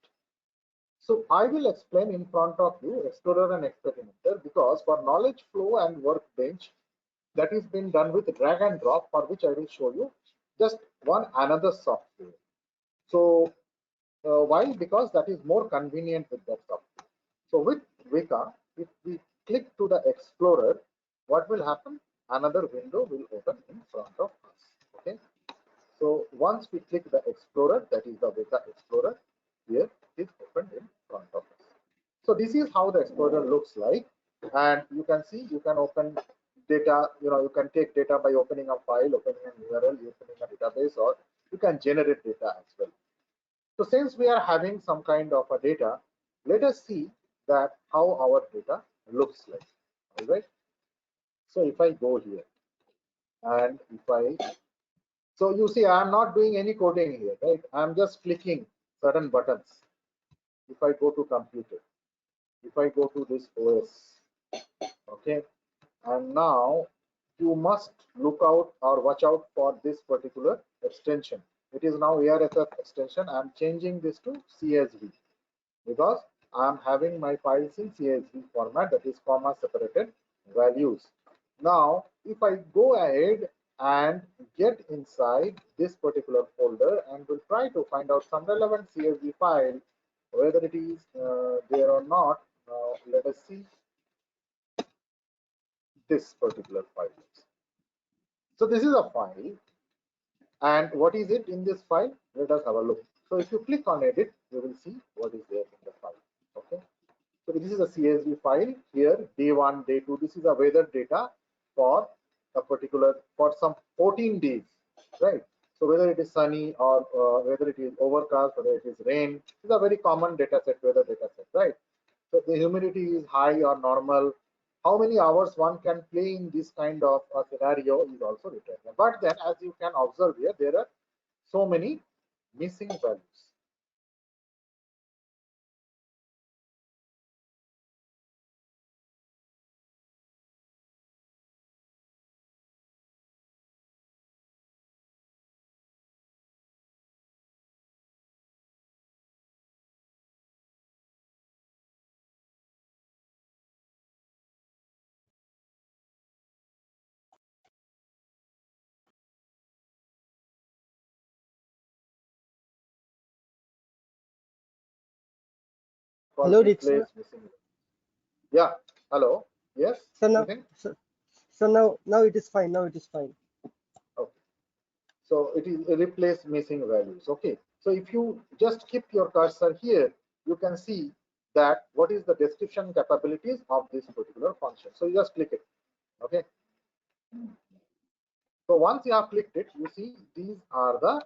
So I will explain in front of you Explorer and Experimenter, because for Knowledge Flow and Workbench, that is been done with drag and drop, for which I will show you just one another software. So why? Because that is more convenient with that software. So with Weka, if we click to the Explorer, what will happen? Another window will open in front of us. Okay. So once we click the Explorer, that is the Weka Explorer, here it is opened in front of us. So this is how the Explorer looks like, and you can see you can open data. You can take data by opening a file, opening an URL, opening a database, or you can generate data as well. So since we are having some kind of a data, let us see that how our data looks like. All right. So if I go here and so you see I'm not doing any coding here, right? I'm just clicking certain buttons. If I go to computer, if I go to this OS, okay, and now you must look out or watch out for this particular extension. It is now ARSF extension. I'm changing this to CSV because I'm having my files in CSV format, that is comma separated values. Now, if I go ahead and get inside this particular folder and will try to find out some relevant CSV file, whether it is there or not, let us see this particular file. So this is a file, and what is it in this file? Let us have a look. So if you click on edit, you will see what is there in the file. Okay. So this is a CSV file here, day 1, day 2. This is a weather data for a particular, for some 14 days, right? So whether it is sunny or whether it is overcast, whether it is rain, this is a very common data set, weather data set, right? So the humidity is high or normal. How many hours one can play in this kind of a scenario is also written. But then, as you can observe here, there are so many missing values. Called Hello, Rick, replace sir. missing. Yeah. Hello. Yes. So now, Anything? so now it is fine. Now it is fine. Okay. So it is replace missing values. Okay. So if you just keep your cursor here, you can see that what is the description capabilities of this particular function. So you just click it. Okay. So once you have clicked it, you see these are the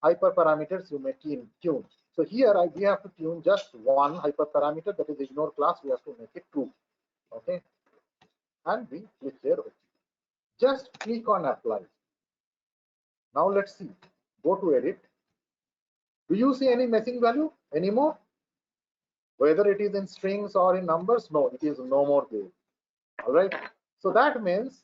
hyperparameters you may tune. So here we have to tune just one hyperparameter, that is ignore class. We have to make it true. Okay. And we click here. Okay. Just click on apply. Now let's see. Go to edit. Do you see any missing value anymore? Whether it is in strings or in numbers, no, it is no more there. All right. So that means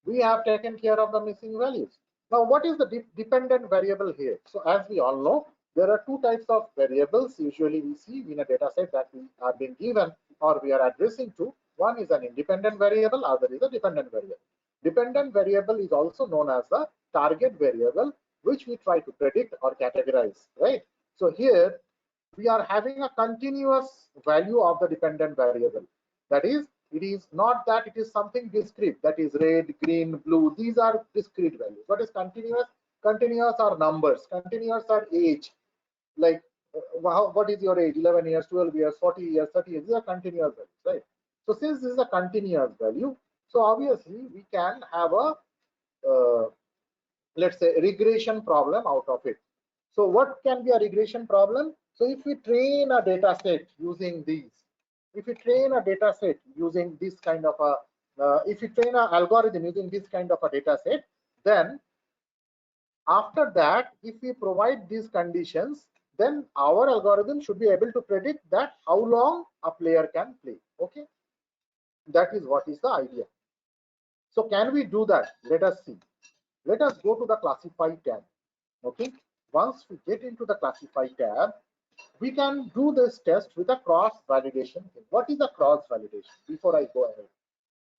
we have taken care of the missing values. Now, what is the dependent variable here? So as we all know, there are two types of variables usually we see in a data set that we are being given or we are addressing to. One is an independent variable, other is a dependent variable. Dependent variable is also known as the target variable, which we try to predict or categorize, right? So here we are having a continuous value of the dependent variable. That is, it is not that it is something discrete, that is red, green, blue. These are discrete values. What is continuous? Continuous are numbers. Continuous are age. Like, what is your age? 11 years, 12 years, 40 years, 30 years. These are continuous values, right? So since this is a continuous value, so obviously we can have a let's say regression problem out of it. So what can be a regression problem? So if we train a data set using these, if we train a data set using this kind of a, if we train an algorithm using this kind of a data set, then after that, if we provide these conditions, then our algorithm should be able to predict that how long a player can play. Okay, that is what is the idea. So can we do that? Let us see. Let us go to the classify tab. Okay, once we get into the classify tab, we can do this test with a cross validation. What is a cross validation? Before I go ahead,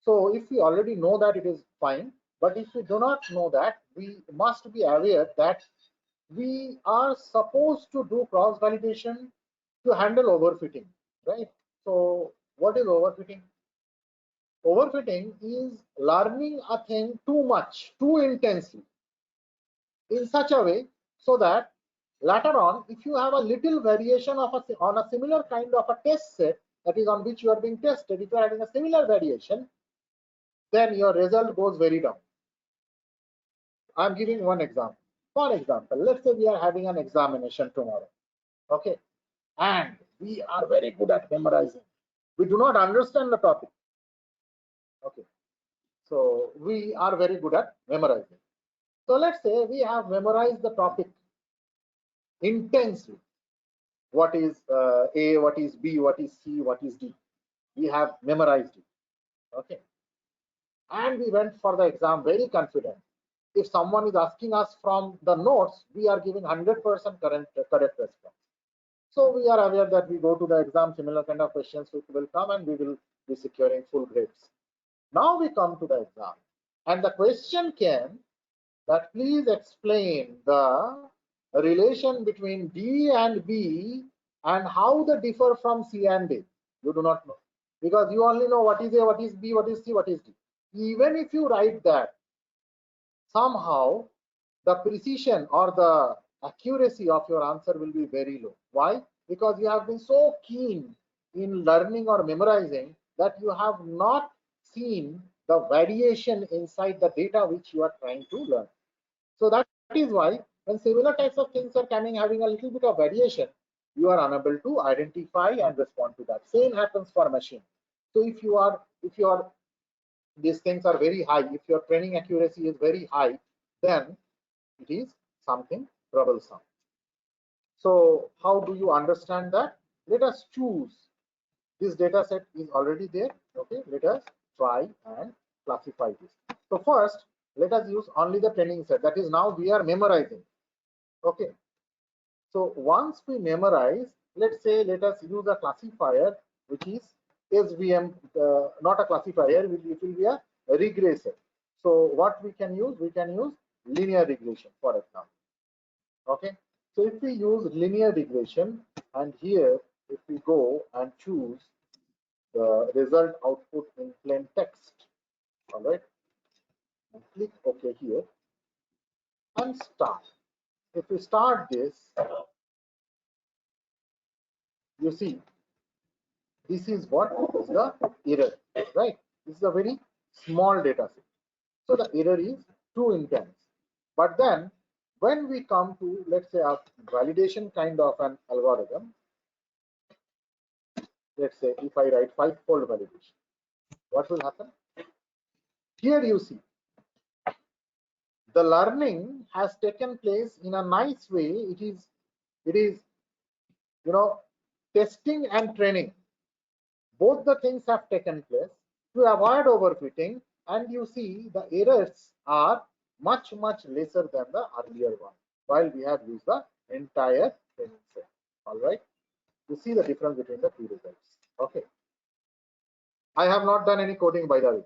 so if we already know that, it is fine, but if we do not know that, we must be aware that we are supposed to do cross validation to handle overfitting, right? So what is overfitting? Overfitting is learning a thing too much, too intensely, in such a way so that later on, if you have a little variation of on a similar kind of a test set that is on which you are being tested, if you are having a similar variation, then your result goes very down. I'm giving one example. For example, let's say we are having an examination tomorrow, okay, and we are very good at memorizing. We do not understand the topic, okay, so we are very good at memorizing. So let's say we have memorized the topic intensely. What is A, what is B, what is C, what is D. We have memorized it. Okay. And we went for the exam very confident. If someone is asking us from the notes, we are giving 100% correct response. So we are aware that we go to the exam, similar kind of questions will come and we will be securing full grades. Now we come to the exam. And the question came that please explain the relation between D and B and how they differ from C and D. You do not know, because you only know what is A, what is B, what is C, what is D. Even if you write that, somehow the precision or the accuracy of your answer will be very low. Why? Because you have been so keen in learning or memorizing that you have not seen the variation inside the data which you are trying to learn. So that is why when similar types of things are coming having a little bit of variation, you are unable to identify and respond to that. Same happens for machine. So if these things are very high, if your training accuracy is very high, then it is something troublesome. So how do you understand that? Let us choose. This data set is already there. Okay, let us try and classify this. So first, let us use only the training set. That is, now we are memorizing. Okay. So once we memorize, let's say, let us use a classifier which is SVM, not a classifier, it will be a regressor. So what we can use? We can use linear regression, for example. Okay. So if we use linear regression, and here if we go and choose the result output in plain text, all right, and click OK here and start. If we start this, you see this is what is the error, right? This is a very small data set, so the error is too intense. But then when we come to, let's say, a validation kind of an algorithm, let's say if I write 5-fold validation, what will happen? Here you see the learning has taken place in a nice way. It is testing and training, both the things have taken place to avoid overfitting, and you see the errors are much lesser than the earlier one, while we have used the entire training set. All right, you see the difference between the two results. Okay, I have not done any coding, by the way.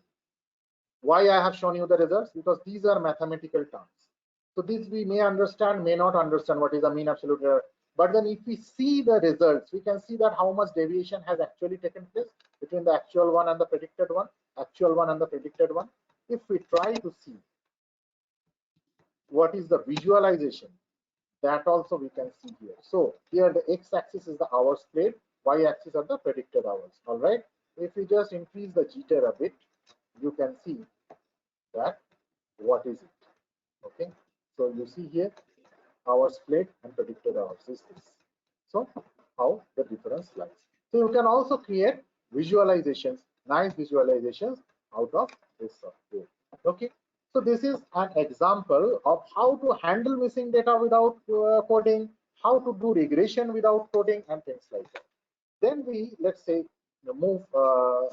Why I have shown you the results? Because these are mathematical terms. So this we may understand, may not understand what is the mean absolute error. But then if we see the results, we can see that how much deviation has actually taken place between the actual one and the predicted one, actual one and the predicted one. If we try to see what is the visualization, that also we can see here. So here the x-axis is the hours played, y-axis are the predicted hours. All right. If we just increase the jitter a bit, you can see that what is it. Okay, so you see here hours played and predicted hours is this. So how the difference lies. So you can also create visualizations, nice visualizations out of this software. Okay, so this is an example of how to handle missing data without coding, how to do regression without coding, and things like that. Then we, let's say, move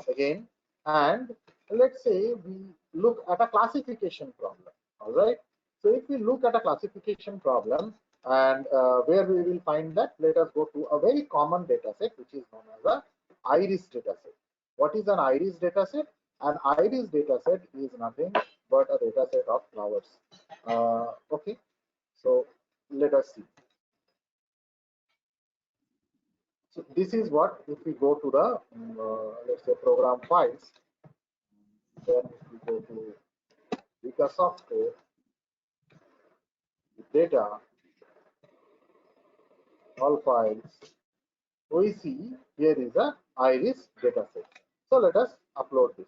again, and let's say we look at a classification problem. All right, so if we look at a classification problem, and where we will find that, let us go to a very common data set which is known as a iris data set. What is an iris data set? An iris data set is nothing but a data set of flowers. Okay, so let us see. So this is what, if we go to the let's say program files, then if we go to Vika software, data, all files, we see here is a iris data set. So let us upload this.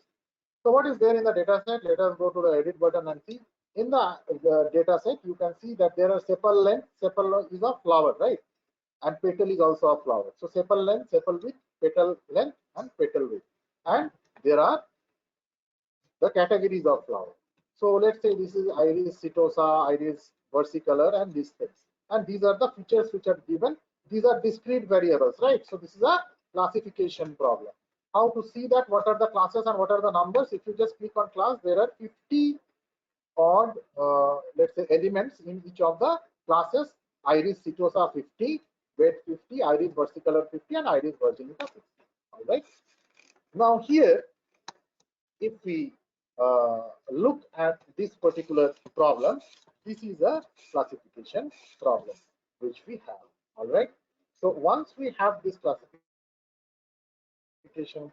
So what is there in the data set? Let us go to the edit button and see. In the data set, you can see that there are sepal length. Sepal is a flower, right? And petal is also a flower. So sepal length, sepal width, petal length, and petal width. And there are the categories of flower. So let's say this is iris setosa, iris versicolor, and these things. And these are the features which are given. These are discrete variables, right? So this is a classification problem. How to see that? What are the classes and what are the numbers? If you just click on class, there are 50 odd, let's say, elements in each of the classes. Iris setosa 50, weight 50, iris versicolor 50, and iris virginica 50. All right. Now here, if we look at this particular problem, this is a classification problem which we have. All right. So once we have this classification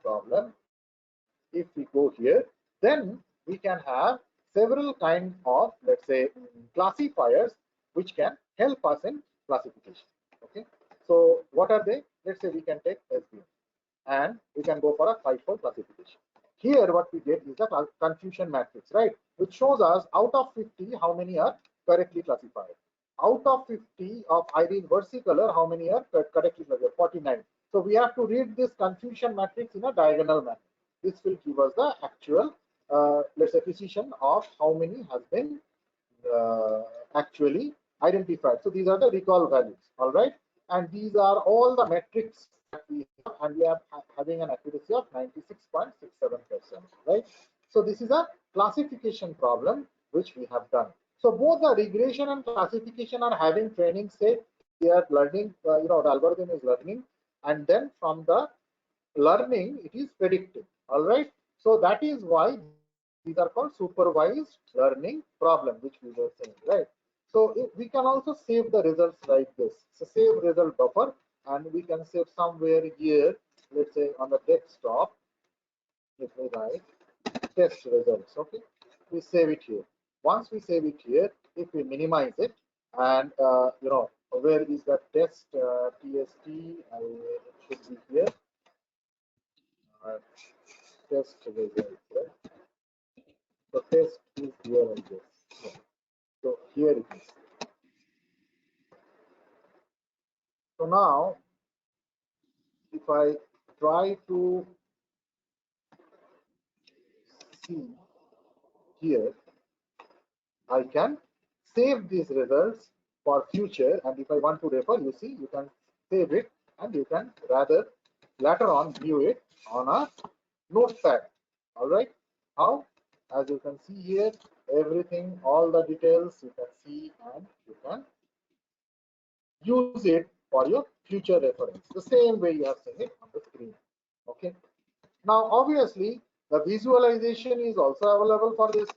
problem, if we go here, then we can have several kinds of, let's say, classifiers which can help us in classification. Okay. So what are they? Let's say we can take SVM. and we can go for a 5-fold classification. Here, what we get is the confusion matrix, right? Which shows us out of 50, how many are correctly classified. Out of 50 of iris versicolor, how many are correctly classified? 49. So we have to read this confusion matrix in a diagonal manner. This will give us the actual, let's say, precision of how many has been actually identified. So these are the recall values, all right? And these are all the metrics that we have, and we are having an accuracy of 96.67%, right? So this is a classification problem which we have done. So both the regression and classification are having training set. They are learning, the algorithm is learning, and then from the learning it is predicting, all right? So that is why these are called supervised learning problem, which we were saying, right? So we can also save the results like this. So save result buffer, and we can save somewhere here, let's say on the desktop. Let me write test results. Okay, we save it here. Once we save it here, if we minimize it, and where is that test tst? It should be here. Test results. Right? So test is here, I guess. So here it is. So now, if I try to see here, I can save these results for future, and if I want to refer, you see, you can save it, and you can rather later on view it on a notepad. All right, how? As you can see here, everything, all the details you can see, and you can use it for your future reference, the same way you have seen it on the screen. Okay, now obviously the visualization is also available for this.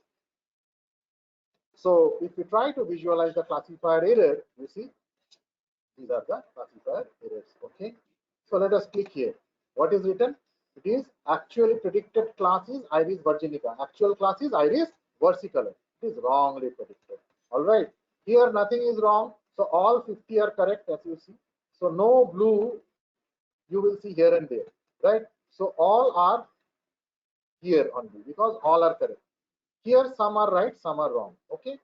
So if you try to visualize the classifier error, you see these are the classifier errors. Okay, so let us click here. What is written? It is actually predicted class is iris virginica. Actual class is iris versicolor. It is wrongly predicted. All right, here nothing is wrong. So all 50 are correct, as you see. So no blue you will see here and there, right? So all are here only because all are correct. Here some are right, some are wrong. Okay,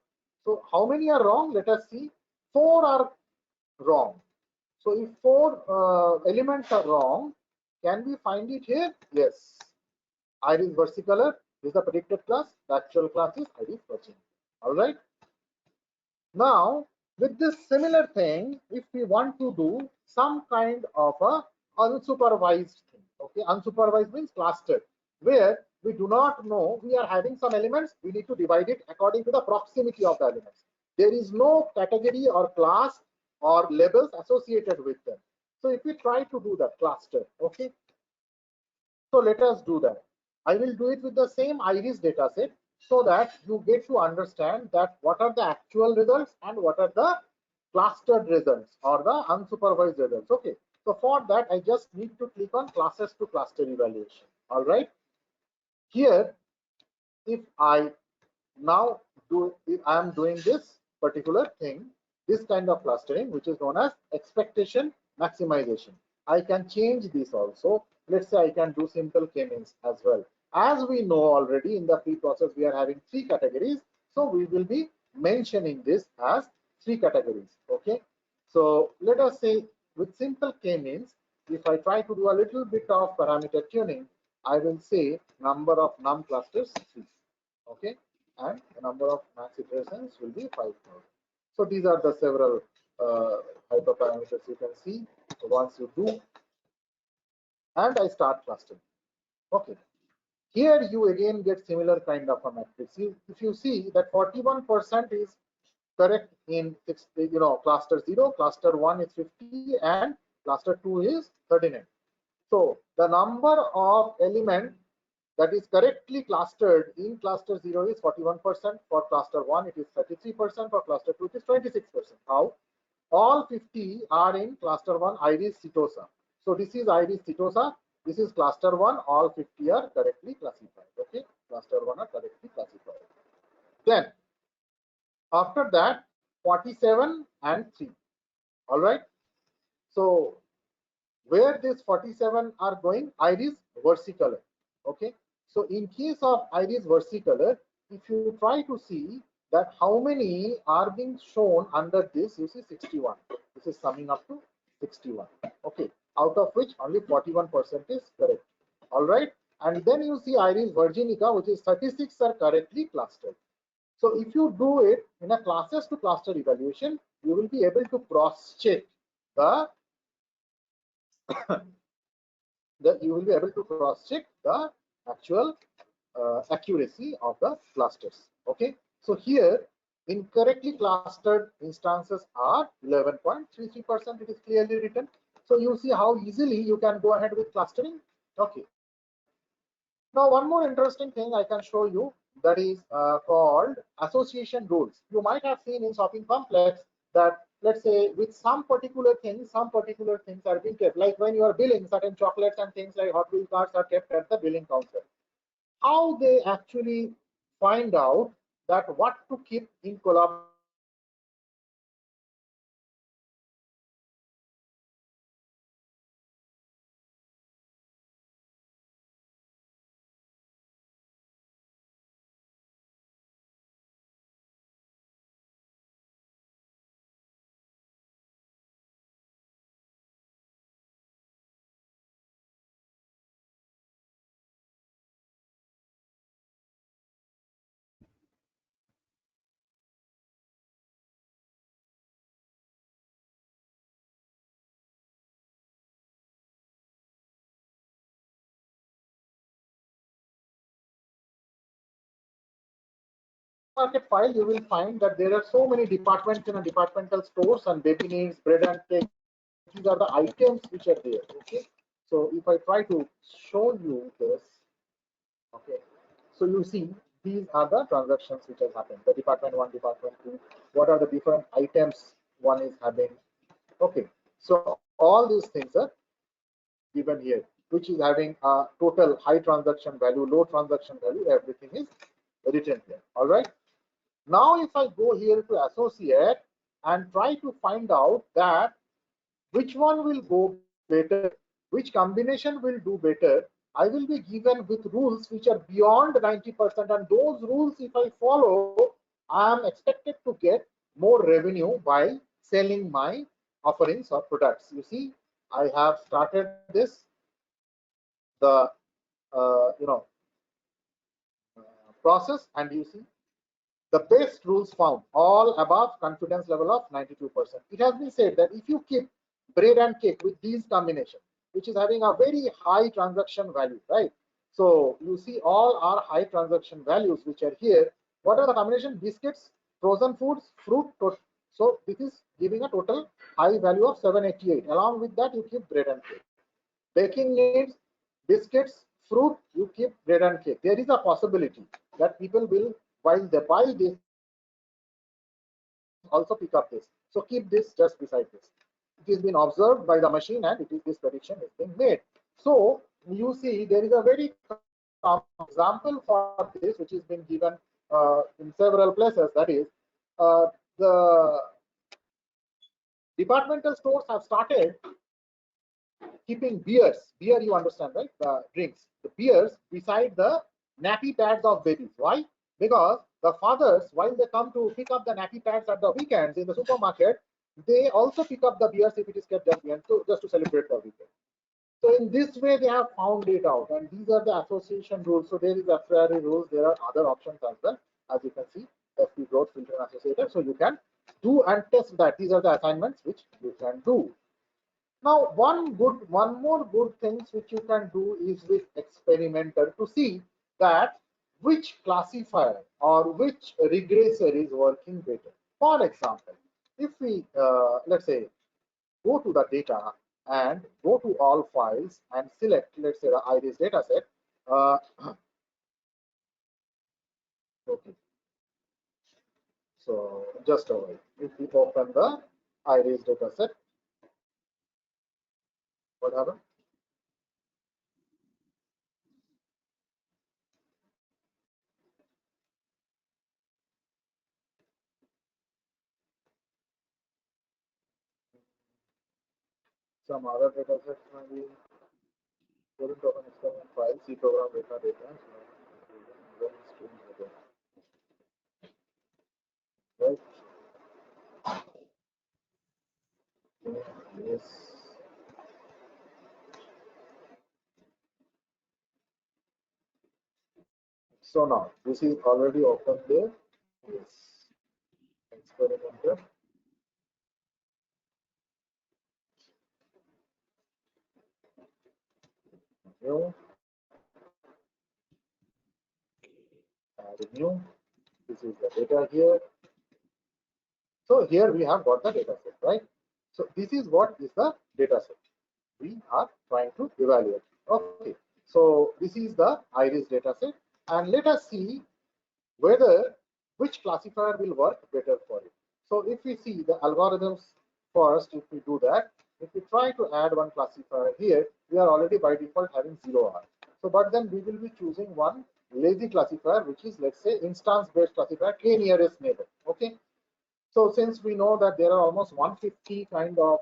so how many are wrong? Let us see. 4 are wrong. So if 4 elements are wrong, can we find it here? Yes. Iris versicolor is the predicted class. The actual class is iris virginica. All right. Now, with this similar thing, if we want to do some kind of a unsupervised thing, okay, unsupervised means clustered, where we do not know, we are having some elements, we need to divide it according to the proximity of the elements. There is no category or class or labels associated with them. So if we try to do that cluster, okay, so let us do that. I will do it with the same iris dataset so that you get to understand that what are the actual results and what are the clustered results or the unsupervised results. Okay, so for that I just need to click on classes to cluster evaluation. All right, here if I now do, if I am doing this particular thing, this kind of clustering, which is known as expectation maximization, I can change this also. Let's say I can do simple k-means as well. As we know already in the pre-process, we are having 3 categories. So we will be mentioning this as 3 categories. Okay. So let us say with simple k-means, if I try to do a little bit of parameter tuning, I will say number of num clusters 3. Okay, and the number of max iterations will be 5,000. So these are the several hyperparameters you can see. So once you do, and I start clustering. Okay, here you again get similar kind of a matrix. If you see that 41% is correct in cluster 0, cluster 1 is 50, and cluster 2 is 39. So the number of element that is correctly clustered in cluster 0 is 41%. For cluster 1 it is 33%. For cluster 2 it is 26%. How? All 50 are in cluster 1 iris setosa. So this is iris setosa, this is cluster 1, all 50 are correctly classified. Okay, cluster 1 are correctly classified. Then after that 47 and 3. All right, so where these 47 are going, iris versicolor. Okay, so in case of iris versicolor, if you try to see that how many are being shown under this, you see 61. This is summing up to 61. Okay, out of which only 41% is correct. All right, and then you see iris virginica, which is 36 are correctly clustered. So if you do it in a classes to cluster evaluation, you will be able to cross check the you will be able to cross check the actual accuracy of the clusters. Okay, so here incorrectly clustered instances are 11.33%. It is clearly written. So you see how easily you can go ahead with clustering. Okay, now one more interesting thing I can show you, that is called association rules. You might have seen in shopping complex that, let's say, with some particular things are being kept, like when you are billing, certain chocolates and things like Hot Wheels cards are kept at the billing counter. How they actually find out that what to keep in collaboration market file, you will find that there are so many departments in a departmental stores, and baby needs, bread and cake. These are the items which are there. Okay, so if I try to show you this, okay, so you see these are the transactions which has happened. The department 1, department 2, what are the different items one is having. Okay, so all these things are given here, which is having a total high transaction value, low transaction value, everything is written here. All right. Now, if I go here to associate and try to find out that which one will go better, which combination will do better, I will be given with rules which are beyond 90%, and those rules, if I follow, I am expected to get more revenue while selling my offerings or products. You see, I have started this, the you know process, and you see the best rules found, all above confidence level of 92%. It has been said that if you keep bread and cake with these combinations, which is having a very high transaction value, right? So you see all our high transaction values which are here. What are the combination? Biscuits, frozen foods, fruit. So this is giving a total high value of 788. Along with that, you keep bread and cake. Baking needs, biscuits, fruit, you keep bread and cake. There is a possibility that people will, while they buy this, also pick up this. So keep this just beside this. It has been observed by the machine, and it is, this prediction is being made. So you see there is a very example for this which has been given in several places. That is, the departmental stores have started keeping beers. Beer, you understand, right? The drinks, the beers beside the nappy pads of babies. Why? Because the fathers, while they come to pick up the nappy pads at the weekends in the supermarket, they also pick up the beers if it is kept at the end, so just to celebrate the weekend. So in this way, they have found it out, and these are the association rules. So there is a priori rules. There are other options as well, as you can see, FP growth filter and associated. So you can do and test that. These are the assignments which you can do. Now, one more good things which you can do is with experimenter to see that which classifier or which regressor is working better. For example, if we let's say go to the data and go to all files and select, let's say, the iris dataset. Okay, so just a wait. If we open the iris dataset, what happened? some other data sets maybe couldn't open experiment file, C program data. Right? Yes. So now this is already open there. Yes. Experimenter. New. Add new. This is the data here. So here we have got the data set, right? So this is what is the data set we are trying to evaluate. Okay. So this is the iris data set, and let us see whether which classifier will work better for it. So if we see the algorithms first, if we do that, if we try to add one classifier here, we are already by default having 0R. So but then we will be choosing one lazy classifier, which is, let's say, instance based classifier, k nearest neighbor. Okay. So since we know that there are almost 150 kind of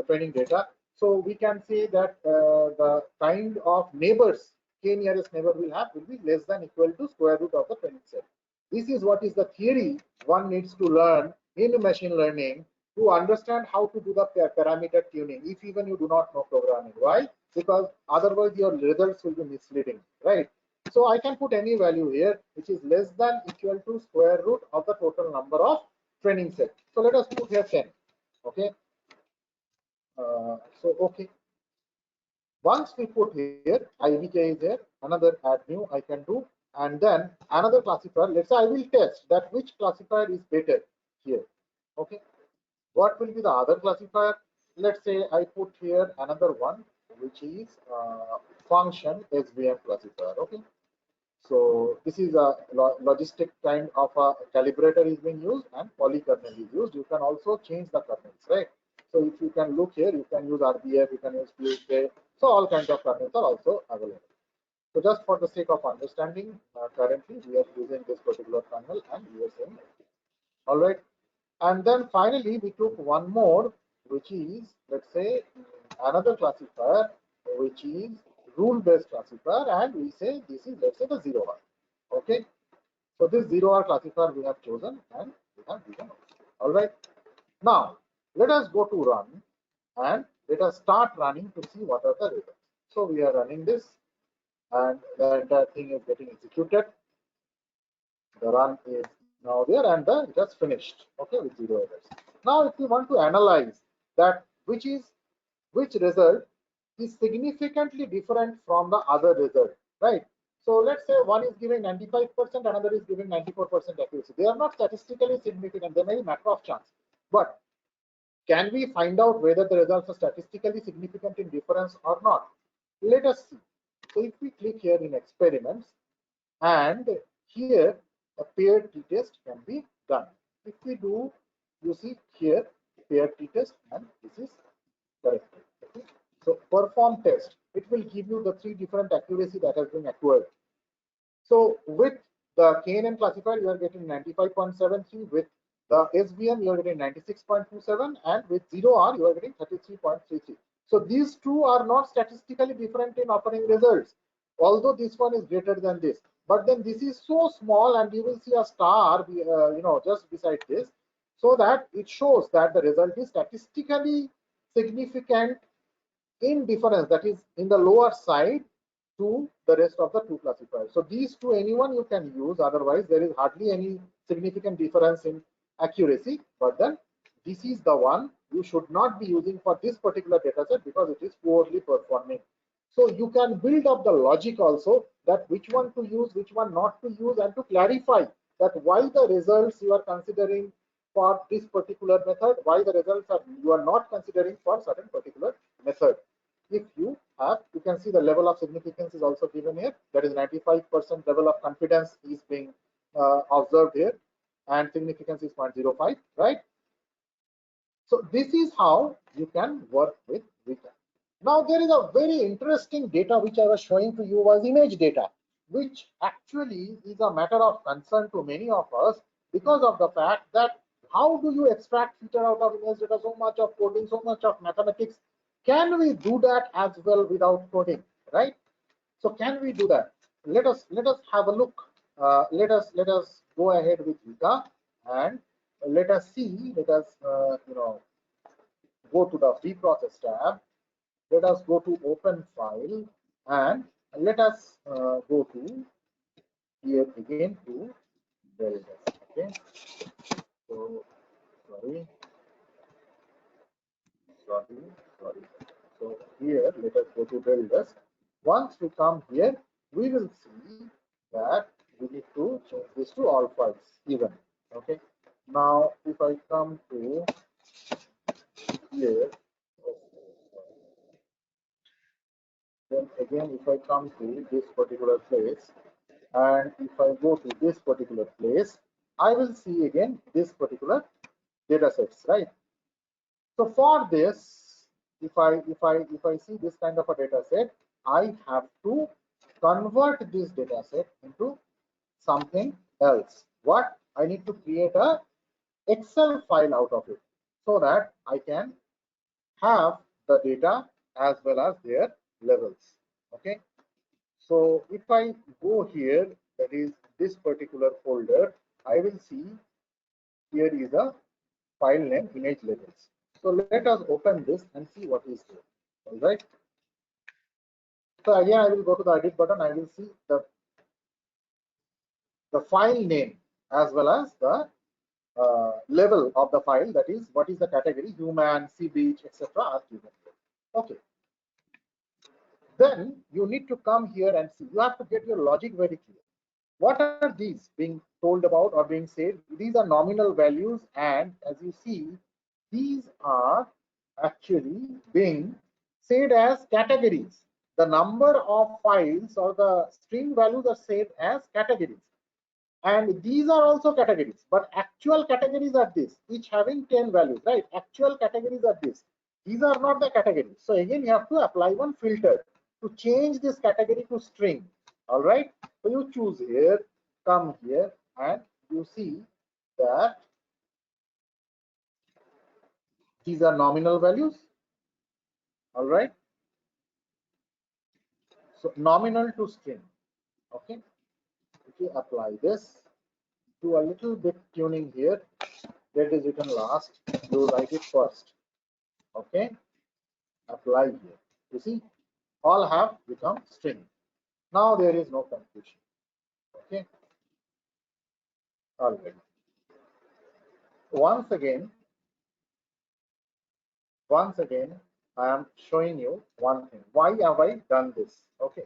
training data, so we can say that the kind of neighbors k nearest neighbor will have will be less than equal to square root of the training set. This is what is the theory one needs to learn in machine learning to understand how to do the parameter tuning, if even you do not know programming. Why? Because otherwise your results will be misleading, right? So I can put any value here which is less than equal to square root of the total number of training set. So let us put here 10. Okay. Okay. Once we put here, IVK is there, another add new I can do, and then another classifier. Let's say I will test that which classifier is better here. Okay. What will be the other classifier? Let's say I put here another one, which is function SVM classifier. Okay. So this is a logistic kind of a calibrator is being used, and polykernel is used. You can also change the kernels, right? So if you can look here, you can use RBF, you can use PUK. So all kinds of kernels are also available. So just for the sake of understanding, currently we are using this particular kernel and we are saying, all right. And then finally we took one more, which is, let's say, another classifier, which is rule-based classifier, and we say this is, let's say, the 0R. Okay. So this 0R classifier we have chosen and we have given. All right. Now let us go to run and let us start running to see what are the results. So we are running this and the entire thing is getting executed. The run is now there and it has finished. Okay, with 0 errors. Now if we want to analyze that which result is significantly different from the other result, right? So let's say one is giving 95%, another is giving 94% accuracy. They are not statistically significant. They may be matter of chance. But can we find out whether the results are statistically significant in difference or not? Let us see. So if we click here in experiments, and here a paired t-test can be done. If we do, you see here paired t-test, and this is correct. Okay. So perform test. It will give you the 3 different accuracy that has been acquired. So with the KNN classifier, you are getting 95.73. With the SVM, you are getting 96.27, and with 0R, you are getting 33.33. So these two are not statistically different in offering results, although this one is greater than this. But then this is so small, and you will see a star, just beside this, so that it shows that the result is statistically significant in difference, that is in the lower side to the rest of the two classifiers. So these two, anyone you can use, otherwise there is hardly any significant difference in accuracy. But then this is the one you should not be using for this particular data set because it is poorly performing. So you can build up the logic also that which one to use, which one not to use, and to clarify that why the results you are considering for this particular method, why the results are you are not considering for certain particular method. If you have, you can see the level of significance is also given here. That is 95% level of confidence is being observed here, and significance is 0.05, right? So this is how you can work with Vita. Now there is a very interesting data which I was showing to you was image data, which actually is a matter of concern to many of us because of the fact that how do you extract feature out of image data? So much of coding, so much of mathematics Can we do that as well without coding, right? So can we do that? Let us have a look. Let us go ahead with Vika, and let us see. Let us go to the free process tab. Let us go to open file, and let us go to here again to Deldesk. Okay. So sorry. Sorry. So here, let us go to Deldesk. Once we come here, we will see that we need to change this to all files even. Okay. Now, if I come to here, then again, if I come to this particular place, and if I go to this particular place, I will see again this particular data sets, right? So for this, if I see this kind of a data set, I have to convert this data set into something else. What? I need to create a Excel file out of it so that I can have the data as well as their levels. Okay. So if I go here, that is this particular folder, I will see here is a file name image levels. So let us open this and see what is there. All right. So again, I will go to the edit button. I will see the file name as well as the level of the file. That is, what is the category, human, sea beach, etc. are given. Okay. Then you need to come here and see. You have to get your logic very clear. What are these being told about or being said? These are nominal values, and as you see, these are actually being said as categories. The number of files or the string values are said as categories, and these are also categories, but actual categories are this, each having 10 values, right? Actual categories are this. These are not the categories. So again, you have to apply one filter to change this category to string. All right. So you choose here, come here, and you see that these are nominal values. All right. So nominal to string. Okay. If you apply this, do a little bit tuning here. That is written last. You write it first. Okay. Apply here. You see, all have become string. Now there is no confusion. Okay. All right. Once again, I am showing you one thing. Why have I done this? Okay.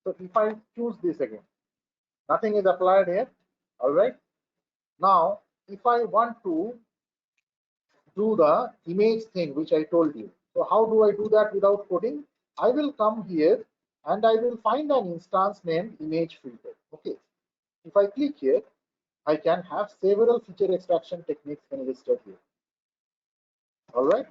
So if I choose this again, nothing is applied here. All right. Now, if I want to do the image thing, which I told you. So how do I do that without coding? I will come here and I will find an instance named image filter. Okay. If I click here, I can have several feature extraction techniques listed here. All right.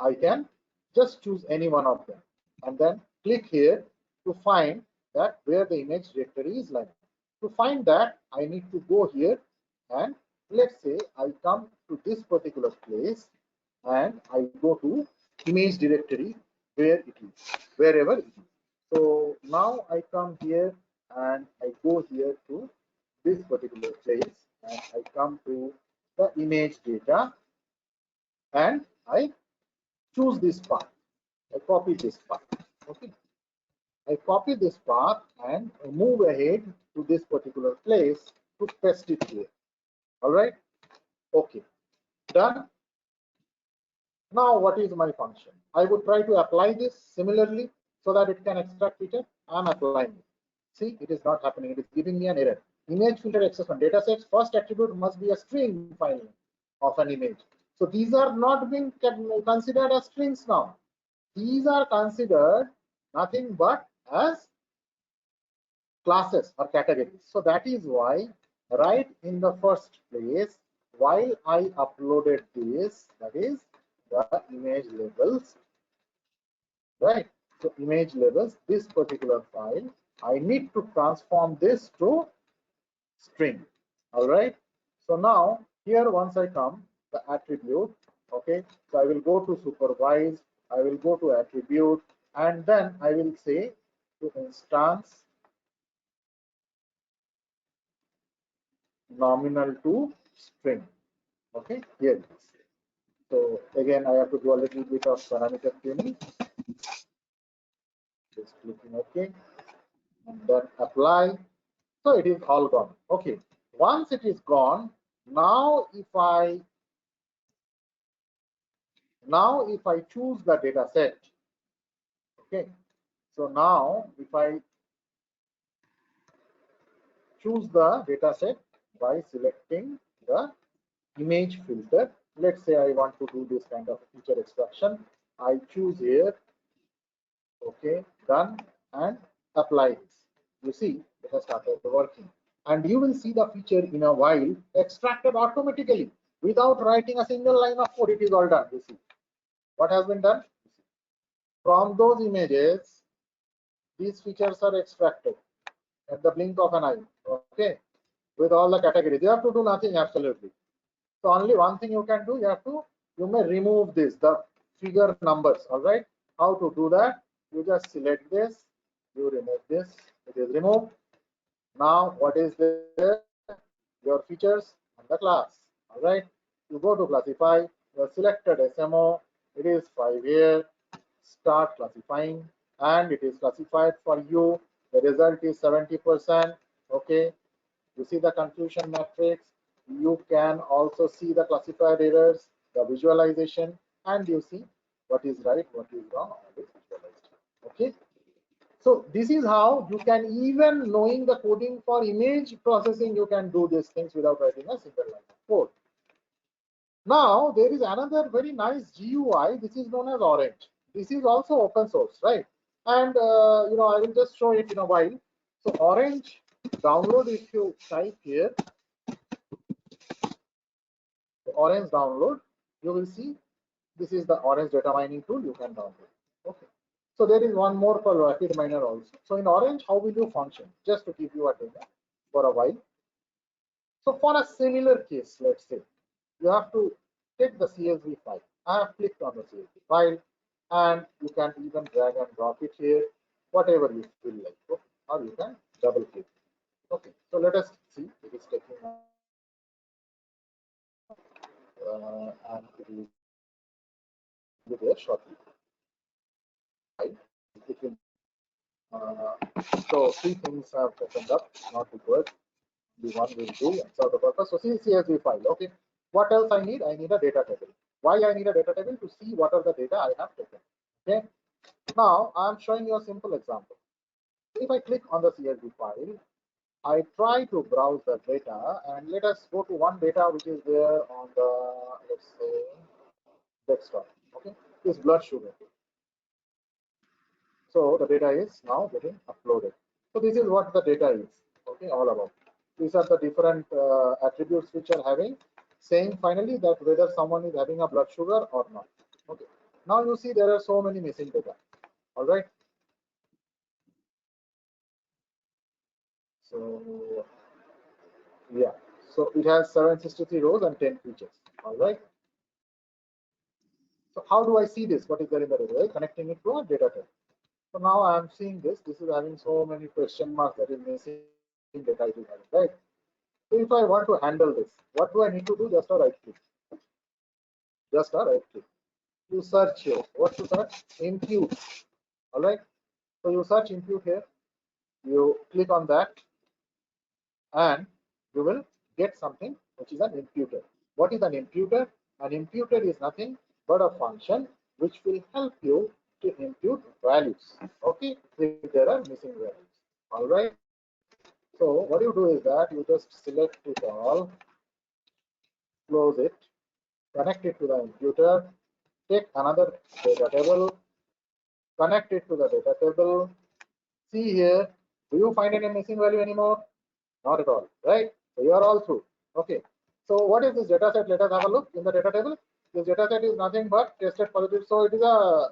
I can just choose any one of them and then click here to find that where the image directory is lying. To find that, I need to go here and let's say I come to this particular place and I go to image directory where it is, wherever it is. So now I come here and I go here to this particular place and I come to the image data and I choose this path. I copy this path. Okay. I copy this path and move ahead to this particular place to paste it here. All right. Okay. Done. Now, what is my function? I would try to apply this similarly so that it can extract feature. I'm applying it. See, it is not happening. It is giving me an error. Image filter access on datasets. First attribute must be a string file of an image. So these are not being considered as strings now. These are considered nothing but as classes or categories. So that is why right in the first place, while I uploaded this, that is the image labels, right? So image labels, this particular file, I need to transform this to string. All right. So now here once I come, the attribute, okay. So I will go to supervise. I will go to attribute, and then I will say to instance nominal to string. Okay, here it is. So again, I have to do a little bit of parameter tuning. Just clicking OK, and then apply. So it is all gone. Okay, once it is gone, now if I choose the data set, okay, so now if I choose the data set by selecting the image filter, let's say I want to do this kind of feature extraction, I choose here, okay, done, and apply this. You see, it has started working, and you will see the feature in a while extracted automatically without writing a single line of code. It is all done. You see what has been done. From those images, these features are extracted at the blink of an eye. Okay, with all the categories, you have to do nothing absolutely. So only one thing you can do, you may remove this, the figure numbers. All right, how to do that? You just select this, you remove this, it is removed. Now what is there? Your features and the class. All right, you go to classify, your selected SMO, it is 5 here, start classifying, and it is classified for you. The result is 70%. Okay, you see the confusion matrix. You can also see the classified errors, the visualization, and you see what is right, what is wrong, all is visualized. Okay, so this is how you can, even knowing the coding for image processing, you can do these things without writing a single line of code. Now there is another very nice GUI. This is known as Orange. This is also open source, right? And I will just show it in a while. So Orange download, if you type here Orange download, you will see this is the Orange data mining tool you can download. Okay. So there is one more for RapidMiner also. So in Orange, how will you function? Just to give you a demo for a while. So for a similar case, let's say you have to take the CSV file. I have clicked on the CSV file, and you can even drag and drop it here, whatever you feel like. Okay. Or you can double click. Okay. So let us see. It is taking and it will be there shortly. It will, so three things have opened up, not required. The one will do and serve the purpose. So see CSV file. Okay. What else I need? I need a data table. Why I need a data table? To see what are the data I have taken. Okay. Now I'm showing you a simple example. If I click on the CSV file, I try to browse the data, and let us go to one data which is there on the, let's say, desktop. Okay, this blood sugar. So the data is now getting uploaded. So this is what the data is. Okay, all about. These are the different attributes which are having, saying finally that whether someone is having a blood sugar or not. Okay. Now you see there are so many missing data. All right. So yeah. So it has 763 rows and 10 features. All right. So how do I see this? What is there in the data? Connecting it to a data table. So now I am seeing this. This is having so many question marks that is missing data it is having, right? So if I want to handle this, what do I need to do? Just a right click. Just a right click. You search here. What to search? Impute. All right. So you search impute here. You click on that, and you will get something which is an imputer. What is an imputer? An imputer is nothing but a function which will help you to impute values. Okay, if there are missing values. All right. So what you do is that you just select it all, close it, connect it to the imputer, take another data table, connect it to the data table. See here, do you find any missing value anymore? Not at all, right? So you are all through. Okay. So what is this data set? Let us have a look in the data table. This data set is nothing but tested positive. So it is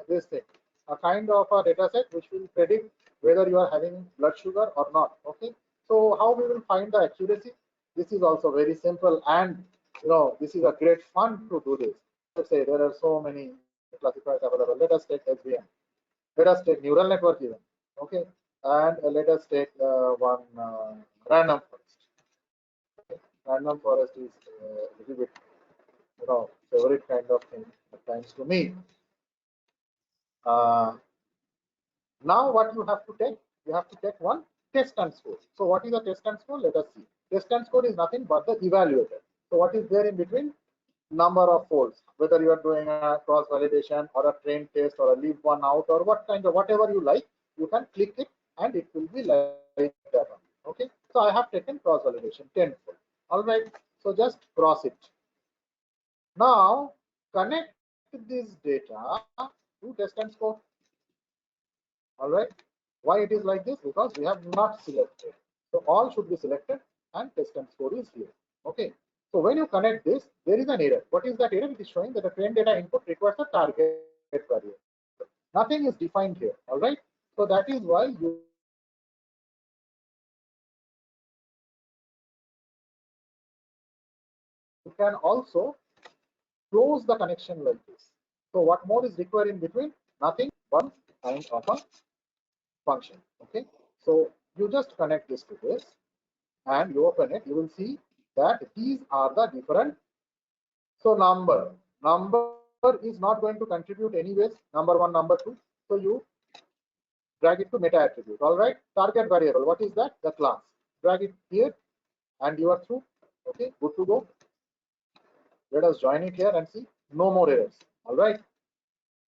this thing, a kind of a data set which will predict whether you are having blood sugar or not. Okay. So how we will find the accuracy? This is also very simple, and this is a great fun to do this. Let's say there are so many classifiers available. Let us take SVM. Let us take neural network even. Okay, and let us take one random forest. Okay. Random forest is a little bit, favorite kind of thing at times to me. Now what you have to take? You have to take one test and score. So what is a test and score? Let us see. Test and score is nothing but the evaluator. So what is there in between? Number of folds, whether you are doing a cross validation or a train test or a leave one out or whatever you like, you can click it and it will be like that. Okay, so I have taken cross validation 10 fold. All right, so just cross it. Now connect this data to test and score. All right, why it is like this? Because we have not selected. So all should be selected and test and score is here. Okay, so when you connect this, there is an error. What is that error? It is showing that the train data input requires a target variable. Nothing is defined here. All right, so that is why you can also close the connection like this. So what more is required in between? Nothing, one kind of a function. Okay, so you just connect this to this and you open it, you will see that these are the different. So number is not going to contribute anyways, number one, number two. So you drag it to meta attribute. All right, target variable, what is that? The class. Drag it here and you are through. Okay, good to go. Let us join it here and see no more errors. All right,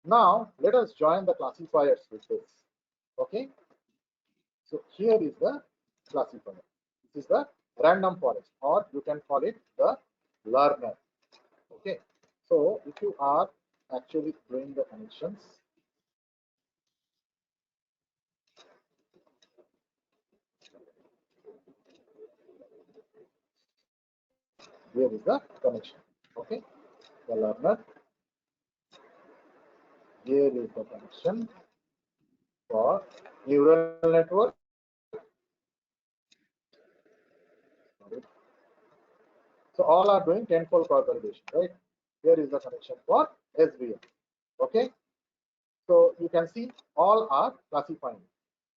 now let us join the classifiers with this. Okay, so here is the classifier. This is the random forest, or you can call it the learner. Okay, so if you are actually doing the connections, here is the connection. Okay, the learner, here is the connection for neural network. So all are doing tenfold correlation, right? Here is the connection for SVM. Okay, so you can see all are classifying,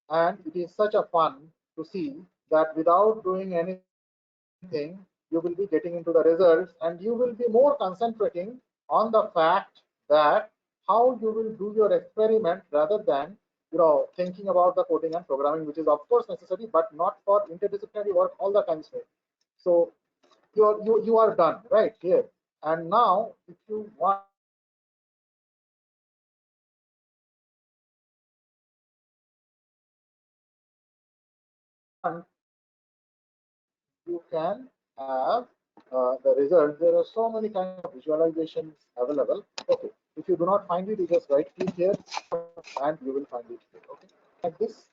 and it is such a fun to see that without doing anything, you will be getting into the results, and you will be more concentrating on the fact that how you will do your experiment rather than thinking about the coding and programming, which is of course necessary, but not for interdisciplinary work all the time. So you are done right here, and now if you want you can have the results. There are so many kinds of visualizations available. Okay, if you do not find it, you just right click here and you will find it here. Okay, like this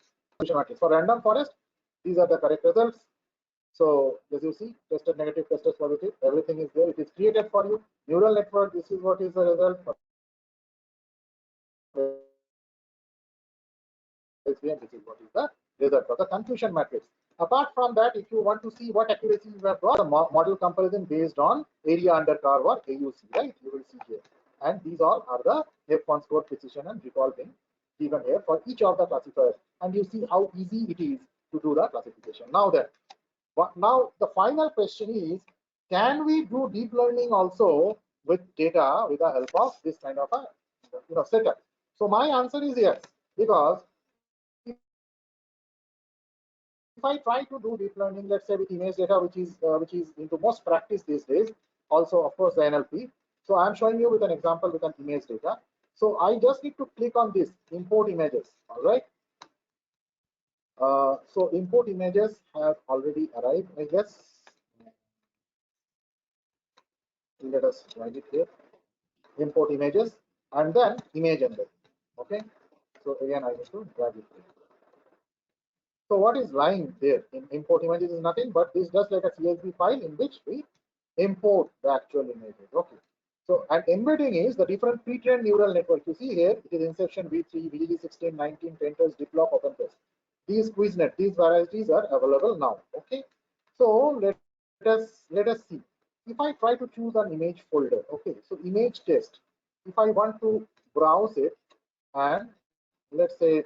for random forest, these are the correct results. So as you see, tested negative, tested positive, everything is there. It is created for you. Neural network, this is what is the result. This is what is the result of the confusion matrix. Apart from that, if you want to see what accuracy you have got, the model comparison based on area under curve or AUC, right? You will see here. And these all are the F1 score, precision, and recall being given here for each of the classifiers. And you see how easy it is to do the classification. Now the final question is, can we do deep learning also with data with the help of this kind of a setup? So my answer is yes, because if I try to do deep learning, let's say with image data, which is into most practice these days, also of course the NLP. So I'm showing you with an example with an image data. So I just need to click on this import images. All right. So import images have already arrived, I guess. Let us write it here. Import images and then image embed. Okay. So again, I need to drag it here. So what is lying there in import images is nothing but this just like a CSV file in which we import the actual images. Okay. So an embedding is the different pre-trained neural network. You see here, it is Inception, V3, VDD16, 19, Tenters, Diplock, OpenTest. These QuizNet, these varieties are available now. Okay. So let us see. If I try to choose an image folder, okay. So image test. If I want to browse it, and let's say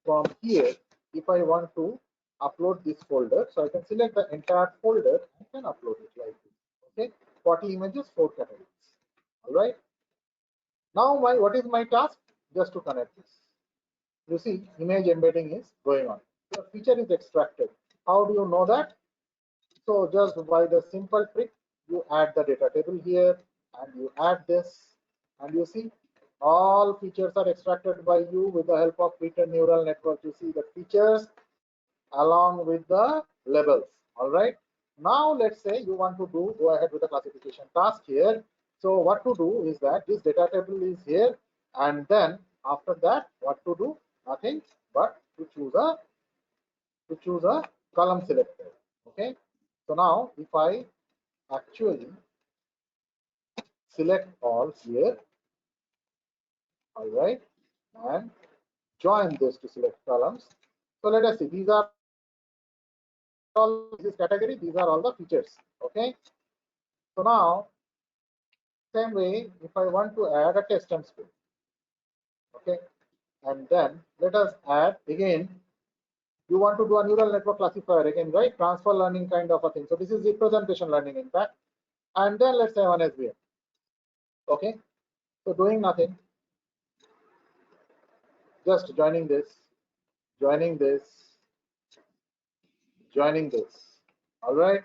from here, if I want to upload this folder, so I can select the entire folder and can upload it like this. Okay, 40 images, 4 categories. All right. Now what is my task? Just to connect this. You see, image embedding is going on. The feature is extracted. How do you know that? So just by the simple trick, you add the data table here, and you add this, and you see all features are extracted by you with the help of Twitter neural network. You see the features along with the labels. All right. Now let's say you want to go ahead with the classification task here. So what to do is that this data table is here, and then after that, what to do? Nothing but to choose a column selector. Okay. So now if I actually select all here, all right, and join this to select columns. So let us see, these are all this category, these are all the features. Okay. So now same way, if I want to add a test and script, okay, and then let us add again. You want to do a neural network classifier again, right? Transfer learning kind of a thing. So this is representation learning, in fact. And then let's say one SVM. Okay. So doing nothing, just joining this, joining this, joining this. All right.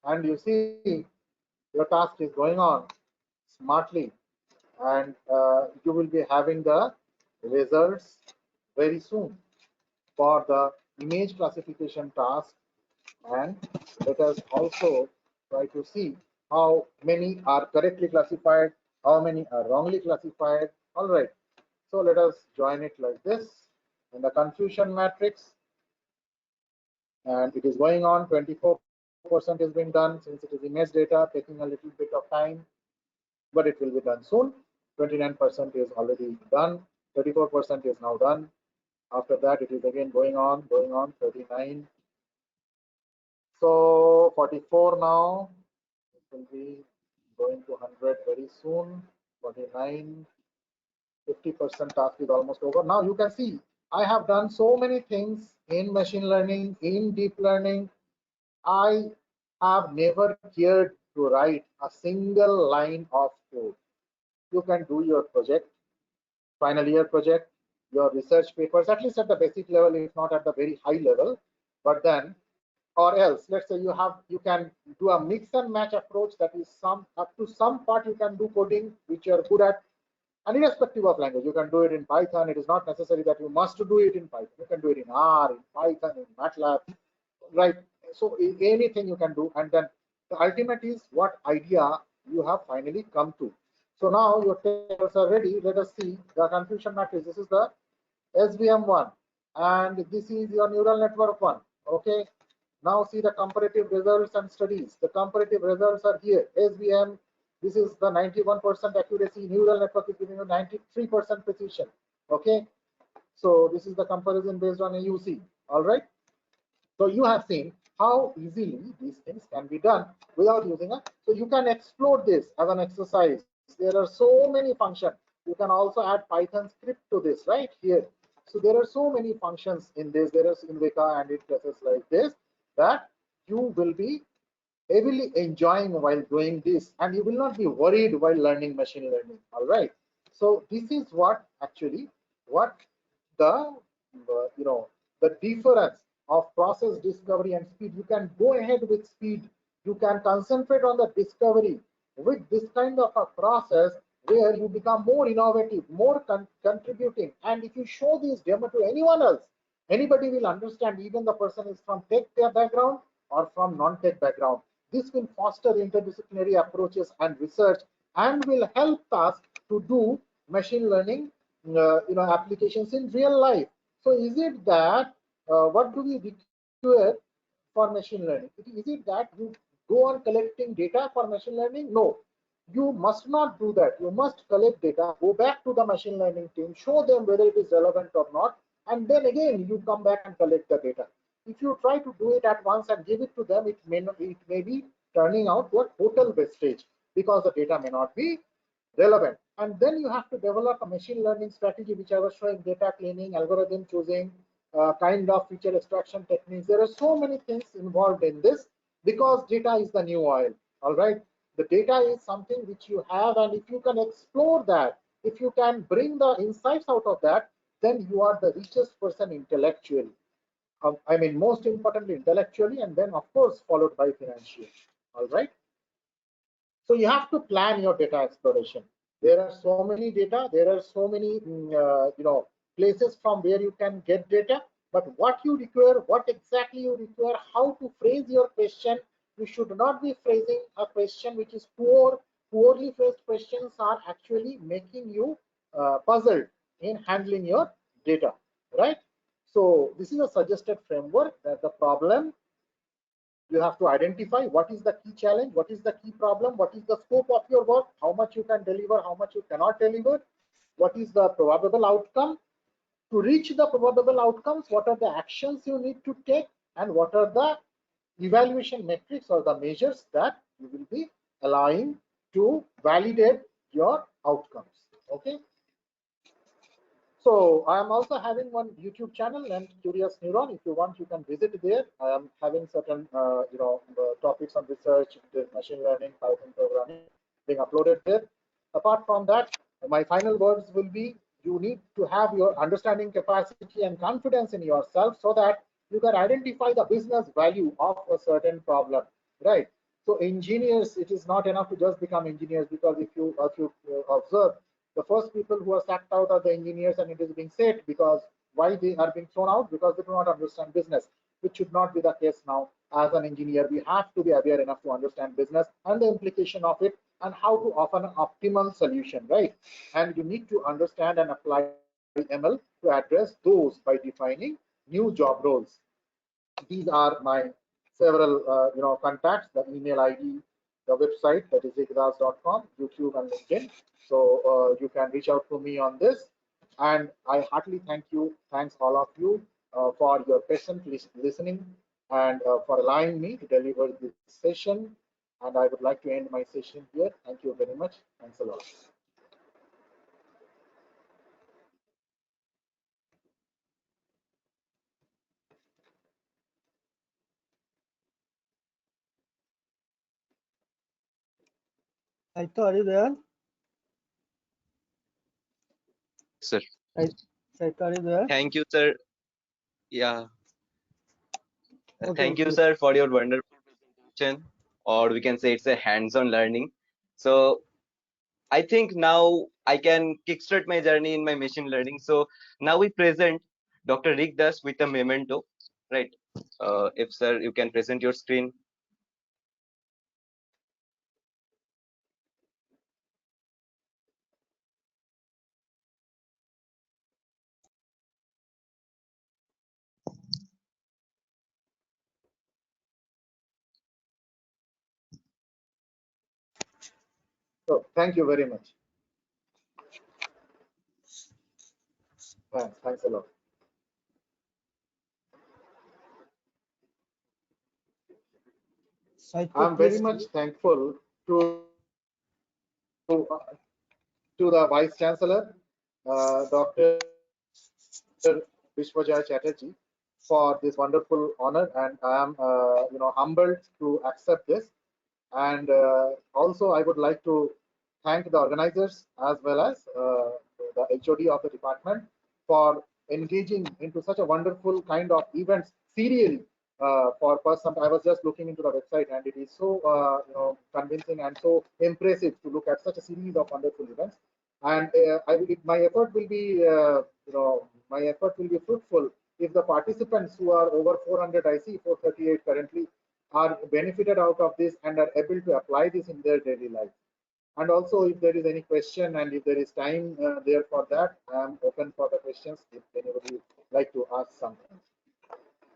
And you see your task is going on smartly, and you will be having the results very soon for the image classification task. And let us also try to see how many are correctly classified, how many are wrongly classified. All right. So let us join it like this in the confusion matrix, and it is going on. 24% is being done since it is image data, taking a little bit of time, but it will be done soon. 29% is already done. 34% is now done. After that, it is again going on, 39. So 44 now. It will be going to 100 very soon. 49. 50% task is almost over. Now you can see I have done so many things in machine learning, in deep learning. I have never cared to write a single line of code. You can do your project, final year project, your research papers, at least at the basic level, if not at the very high level. But then, or else, let's say you can do a mix and match approach, that is up to some part you can do coding which you are good at. And irrespective of language, you can do it in Python. It is not necessary that you must do it in Python. You can do it in R, in Python, in MATLAB, right? So anything you can do. And then the ultimate is what idea you have finally come to. So now your tables are ready. Let us see the confusion matrix. This is the SVM1, and this is your neural network one. Okay. Now see the comparative results and studies. The comparative results are here. SVM, this is the 91% accuracy. Neural network is giving you 93% precision. Okay. So this is the comparison based on AUC. All right. So you have seen how easily these things can be done without using a. So you can explore this as an exercise. There are so many functions. You can also add Python script to this right here. So there are so many functions in this. There is Inveka and it process like this that you will be heavily enjoying while doing this, and you will not be worried while learning machine learning. All right. So this is what actually what the the difference of process discovery and speed. You can go ahead with speed. You can concentrate on the discovery with this kind of a process where you become more innovative, more contributing. And if you show this demo to anyone else, anybody will understand, even the person is from tech background or from non-tech background. This will foster interdisciplinary approaches and research, and will help us to do machine learning applications in real life. So is it that what do we require for machine learning? Is it that you go on collecting data for machine learning? No, you must not do that. You must collect data, go back to the machine learning team, show them whether it is relevant or not, and then again you come back and collect the data. If you try to do it at once and give it to them, it may be turning out to a total wastage because the data may not be relevant. And then you have to develop a machine learning strategy, which I was showing: data cleaning, algorithm choosing, kind of feature extraction techniques. There are so many things involved in this, because data is the new oil. All right, the data is something which you have, and if you can explore that, if you can bring the insights out of that, then you are the richest person intellectually. I mean, most importantly, intellectually, and then of course followed by financially. All right. So you have to plan your data exploration. There are so many data. There are so many places from where you can get data. But what you require, what exactly you require, how to phrase your question. You should not be phrasing a question which is poor. Poorly phrased questions are actually making you puzzled in handling your data, right? So this is a suggested framework that the problem, you have to identify what is the key challenge, what is the key problem, what is the scope of your work, how much you can deliver, how much you cannot deliver, what is the probable outcome. To reach the probable outcomes, what are the actions you need to take, and what are the evaluation metrics or the measures that you will be allowing to validate your outcomes. Okay. So I am also having one YouTube channel named Curious Neuron. If you want, you can visit there. I am having certain topics on research, machine learning, Python programming being uploaded there. Apart from that, my final words will be: you need to have your understanding capacity and confidence in yourself, so that you can identify the business value of a certain problem, right? So engineers, it is not enough to just become engineers, because if you observe, the first people who are sacked out are the engineers, and it is being said because why they are being thrown out, because they do not understand business, which should not be the case. Now, as an engineer, we have to be aware enough to understand business and the implication of it, and how to offer an optimal solution, right? And you need to understand and apply ML to address those by defining new job roles. These are my several contacts: the email ID, the website, that is rigdas.com, YouTube, and LinkedIn. So you can reach out to me on this. And I heartily thanks all of you for your patient listening, and for allowing me to deliver this session. And I would like to end my session here. Thank you very much. Thanks a lot. Saito, are you there? Sir, Saito, are you there? Thank you, sir. Yeah. Okay, Thank you, okay. sir, for your wonderful presentation, or we can say it's a hands-on learning. So I think now I can kickstart my journey in my machine learning. So now we present Dr. Rick Das with a memento, right? If sir, you can present your screen. So thank you very much. Thanks a lot. Saito, I'm very please. much thankful to the Vice Chancellor, Dr. Vishwajay Chatterjee, for this wonderful honor, and I am humbled to accept this. And also, I would like to thank the organizers as well as the HOD of the department for engaging into such a wonderful kind of events serially. For person, I was just looking into the website, and it is so convincing and so impressive to look at such a series of wonderful events. And my effort will be fruitful if the participants, who are over 400, I see 438 currently, are benefited out of this and are able to apply this in their daily life. And also, if there is any question and if there is time there for that, I am open for the questions if anybody would like to ask something.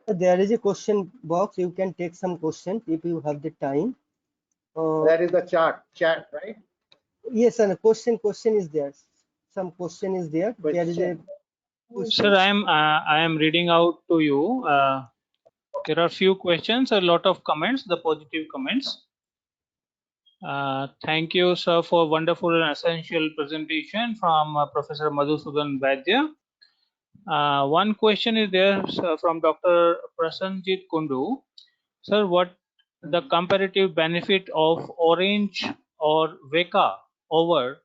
There is a question box. You can take some questions if you have the time. There is the chat, right? Yes, and a question is there. Some question is there. There is a question. Sir, I am reading out to you. There are few questions, a lot of comments, the positive comments. Thank you, sir, for wonderful and essential presentation from Professor Madhusudan Vaidya. One question is there, sir, from Dr. Prasanjit Kundu. Sir, what the comparative benefit of Orange or Weka over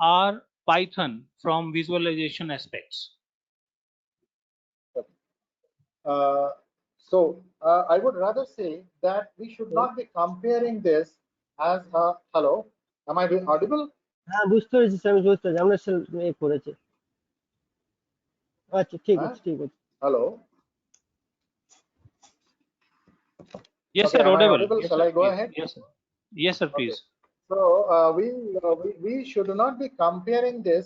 R Python from visualization aspects? I would rather say that we should not be comparing this as a hello. Am I being audible? হ্যাঁ বুঝতে পেরেছি sir, আমি বুঝতে পেরেছি, আমরা করেছি। আচ্ছা ঠিক আছে, ঠিক আছে। Hello. Yes, Okay, sir, am I audible. audible? Yes, Shall sir, I go please. ahead? Yes, sir. Yes, sir, Okay. please. So we should not be comparing this,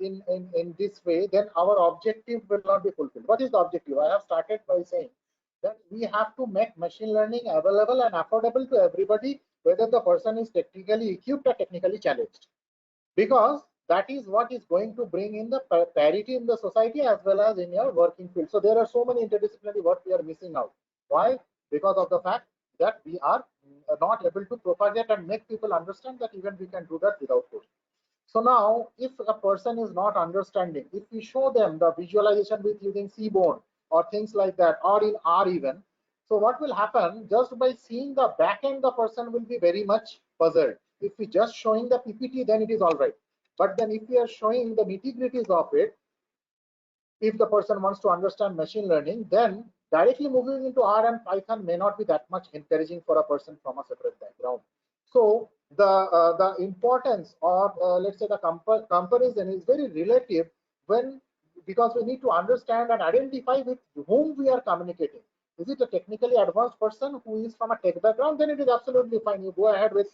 in this way. Then our objective will not be fulfilled. What is the objective? I have started by saying that we have to make machine learning available and affordable to everybody, whether the person is technically equipped or technically challenged, because that is what is going to bring in the parity in the society as well as in your working field. So there are so many interdisciplinary work we are missing out. Why? Because of the fact that we are not able to propagate and make people understand that even we can do that without coding. So now, if a person is not understanding, if we show them the visualization with using Seaborn or things like that, or in R even, so what will happen? Just by seeing the back end, the person will be very much puzzled. If we just showing the PPT, then it is all right. But then if we are showing the nitty-gritties of it, if the person wants to understand machine learning, then directly moving into R and Python may not be that much encouraging for a person from a separate background. So the importance of let's say the comparison is very relative, when because we need to understand and identify with whom we are communicating. Is it a technically advanced person who is from a tech background? Then it is absolutely fine. You go ahead with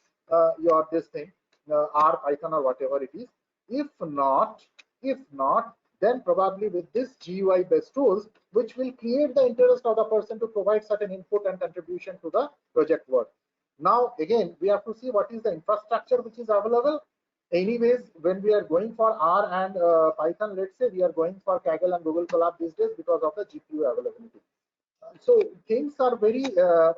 your this thing, R, Python, or whatever it is. If not, then probably with this GUI based tools, which will create the interest of the person to provide certain input and contribution to the project work. Now, again, we have to see what is the infrastructure which is available. Anyways, when we are going for R and Python, let's say we are going for Kaggle and Google Colab these days because of the GPU availability. So things are very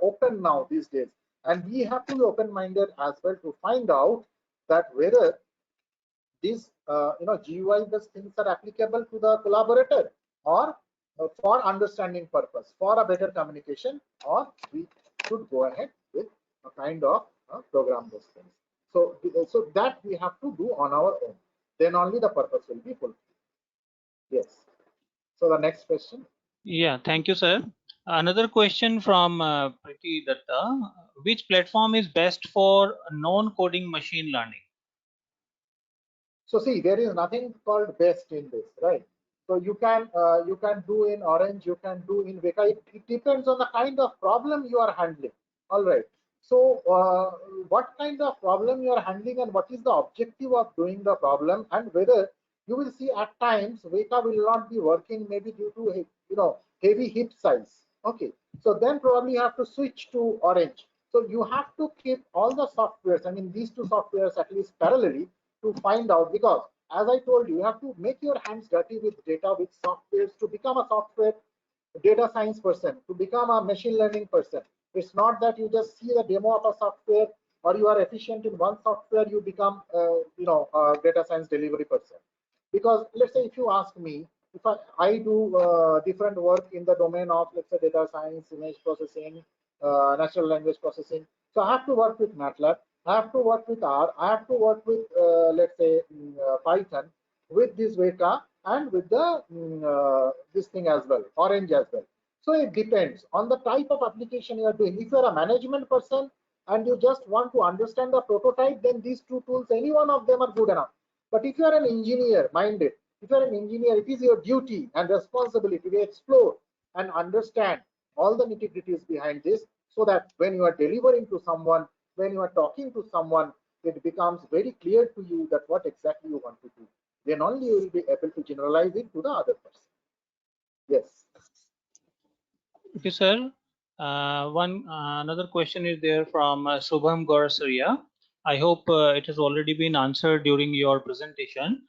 open now these days, and we have to be open-minded as well to find out that whether these GUI-based things are applicable to the collaborator, or for understanding purpose, for a better communication, or we should go ahead with a kind of program those things. So that we have to do on our own. Then only the purpose will be fulfilled. Yes. So the next question. Yeah, thank you, sir. Another question from Priti Datta. Which platform is best for non-coding machine learning? So see, there is nothing called best in this, right? So you can do in Orange, you can do in Weka. It depends on the kind of problem you are handling. All right. So what kind of problem you are handling and what is the objective of doing the problem, and whether you will see at times Weka will not be working, maybe due to heavy heap size. Okay. So then probably you have to switch to Orange. So you have to keep all the softwares, I mean these two softwares at least parallelly, to find out, because as I told you, you have to make your hands dirty with data, with softwares, to become a software data science person, to become a machine learning person. It's not that you just see the demo of a software, or you are efficient in one software, you become a data science delivery person. Because let's say if you ask me, if I do different work in the domain of, let's say, data science, image processing, natural language processing, so I have to work with MATLAB, I have to work with R, I have to work with, let's say, Python, with this Weka, and with the this thing as well, Orange as well. So it depends on the type of application you are doing. If you are a management person and you just want to understand the prototype, then these two tools, any one of them are good enough. But if you are an engineer minded, if you are an engineer, it is your duty and responsibility to explore and understand all the nitty-gritties behind this, so that when you are delivering to someone, when you are talking to someone, it becomes very clear to you that what exactly you want to do. Then only you will be able to generalize it to the other person. Yes. Okay, sir. Another question is there from Subham Gorasaria. I hope it has already been answered during your presentation.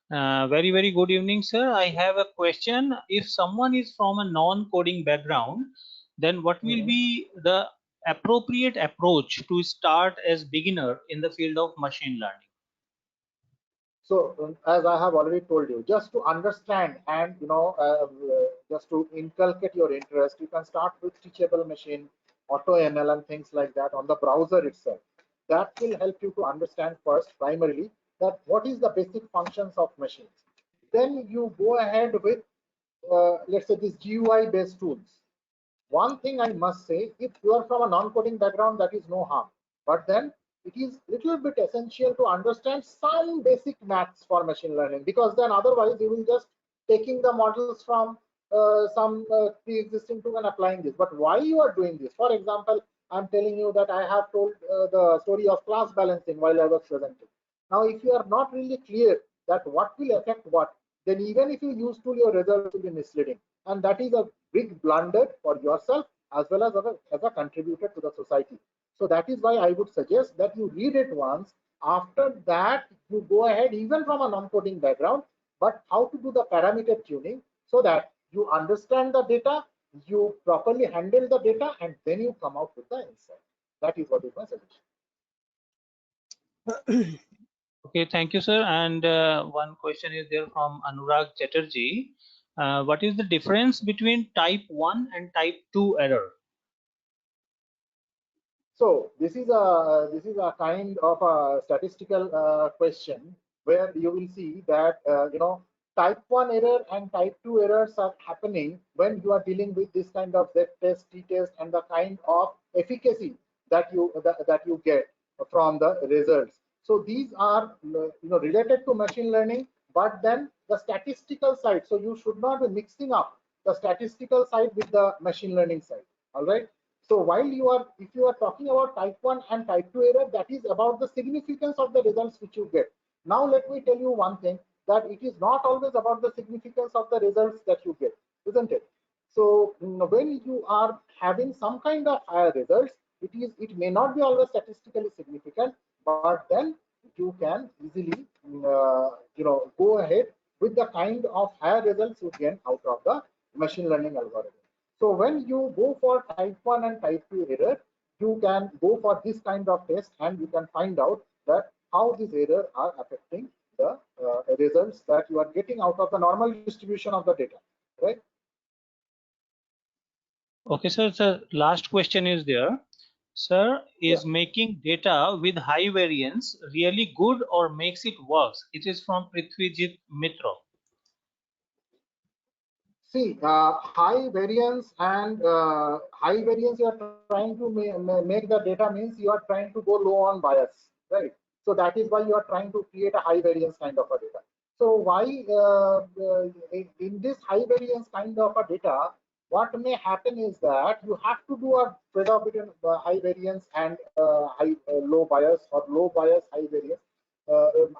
Very good evening, sir. I have a question. If someone is from a non-coding background, then what will be the appropriate approach to start as beginner in the field of machine learning? So as I have already told you, just to understand and just to inculcate your interest, you can start with Teachable Machine, AutoML, and things like that on the browser itself. That will help you to understand first, primarily, that what is the basic functions of machines. Then you go ahead with, let's say, these GUI-based tools. One thing I must say, if you are from a non-coding background, that is no harm. But then it is little bit essential to understand some basic maths for machine learning, because then otherwise you will just taking the models from some pre-existing tool and applying this. But why you are doing this? For example, I'm telling you that I have told the story of class balancing while I was presenting. Now, if you are not really clear that what will affect what, then even if you use tool, your results will be misleading. And that is a big blunder for yourself as well as a contributor to the society. So that is why I would suggest that you read it once. After that, you go ahead, even from a non-coding background, but how to do the parameter tuning so that you understand the data, you properly handle the data, and then you come out with the insight. That is what is my suggestion. Okay, thank you, sir. And one question is there from Anurag Chatterjee. What is the difference between type 1 and type 2 error? So this is a kind of a statistical question where you will see that type 1 error and type 2 errors are happening when you are dealing with this kind of z-test, t-test, and the kind of efficacy that you get from the results. So these are related to machine learning, but then the statistical side. So you should not be mixing up the statistical side with the machine learning side. All right. So while if you are talking about type 1 and type 2 error, that is about the significance of the results which you get. Now let me tell you one thing, that it is not always about the significance of the results that you get, isn't it? So when you are having some kind of higher results, it may not be always statistically significant, but then you can easily go ahead with the kind of higher results you get out of the machine learning algorithm. So when you go for type 1 and type 2 error, you can go for this kind of test and you can find out that how these errors are affecting the results that you are getting out of the normal distribution of the data, right? Okay, sir. So last question is there. Sir, is making data with high variance really good or makes it worse? It is from Prithvijit Mitra. See, high variance you are trying to make the data means you are trying to go low on bias, right? So that is why you are trying to create a high variance kind of a data. So why in this high variance kind of a data, what may happen is that you have to do a trade-off between high variance and low bias, or low bias, high variance.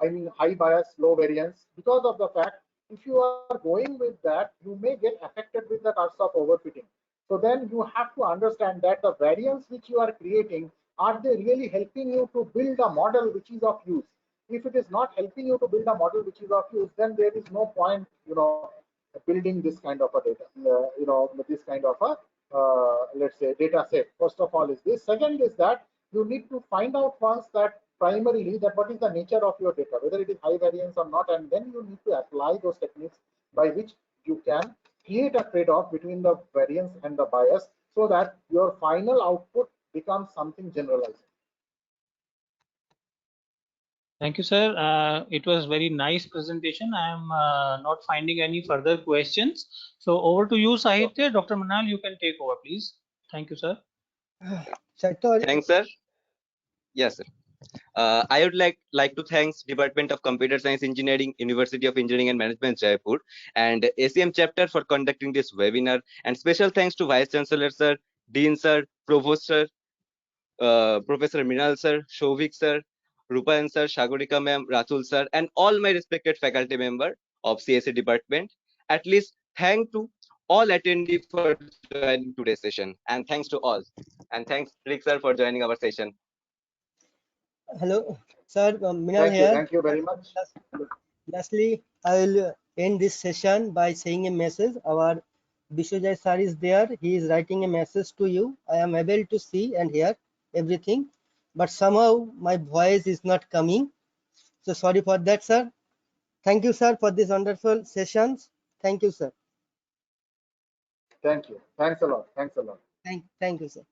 I mean high bias, low variance, because of the fact, if you are going with that, you may get affected with the curse of overfitting. So then you have to understand that the variance which you are creating, are they really helping you to build a model which is of use? If it is not helping you to build a model which is of use, then there is no point, building this kind of a data, this kind of a, let's say, data set. First of all is this. Second is that you need to find out once that primarily that what is the nature of your data, whether it is high variance or not, and then you need to apply those techniques by which you can create a trade-off between the variance and the bias, so that your final output becomes something generalized. Thank you, sir. It was very nice presentation. I am not finding any further questions. So over to you, Sahitya. Dr. Manal, you can take over, please. Thank you, sir. Thanks, sir. Yes, sir. I would like to thank Department of Computer Science Engineering, University of Engineering and Management, Jaipur, and ACM chapter for conducting this webinar. And special thanks to Vice Chancellor, sir, Dean, sir, Provost, sir, Professor Mrinal, sir, Shovik, sir, Rupayan, sir, Shagorika, ma'am, Ratul, sir, and all my respected faculty member of CSE department. At least thank to all attendees for joining today's session. And thanks to all. And thanks, Rick, sir, for joining our session. Hello, sir. Minal here. Thank you very much. Lastly, I will end this session by saying a message. Our Vishwajay sir is there. He is writing a message to you. I am able to see and hear everything, but somehow my voice is not coming. So sorry for that, sir. Thank you, sir, for these wonderful sessions. Thank you, sir. Thank you. Thanks a lot. Thanks a lot. Thank you, sir.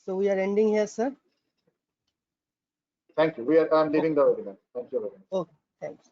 So we are ending here, sir. Thank you. I'm leaving the webinar. Thank you very much. Okay, thanks.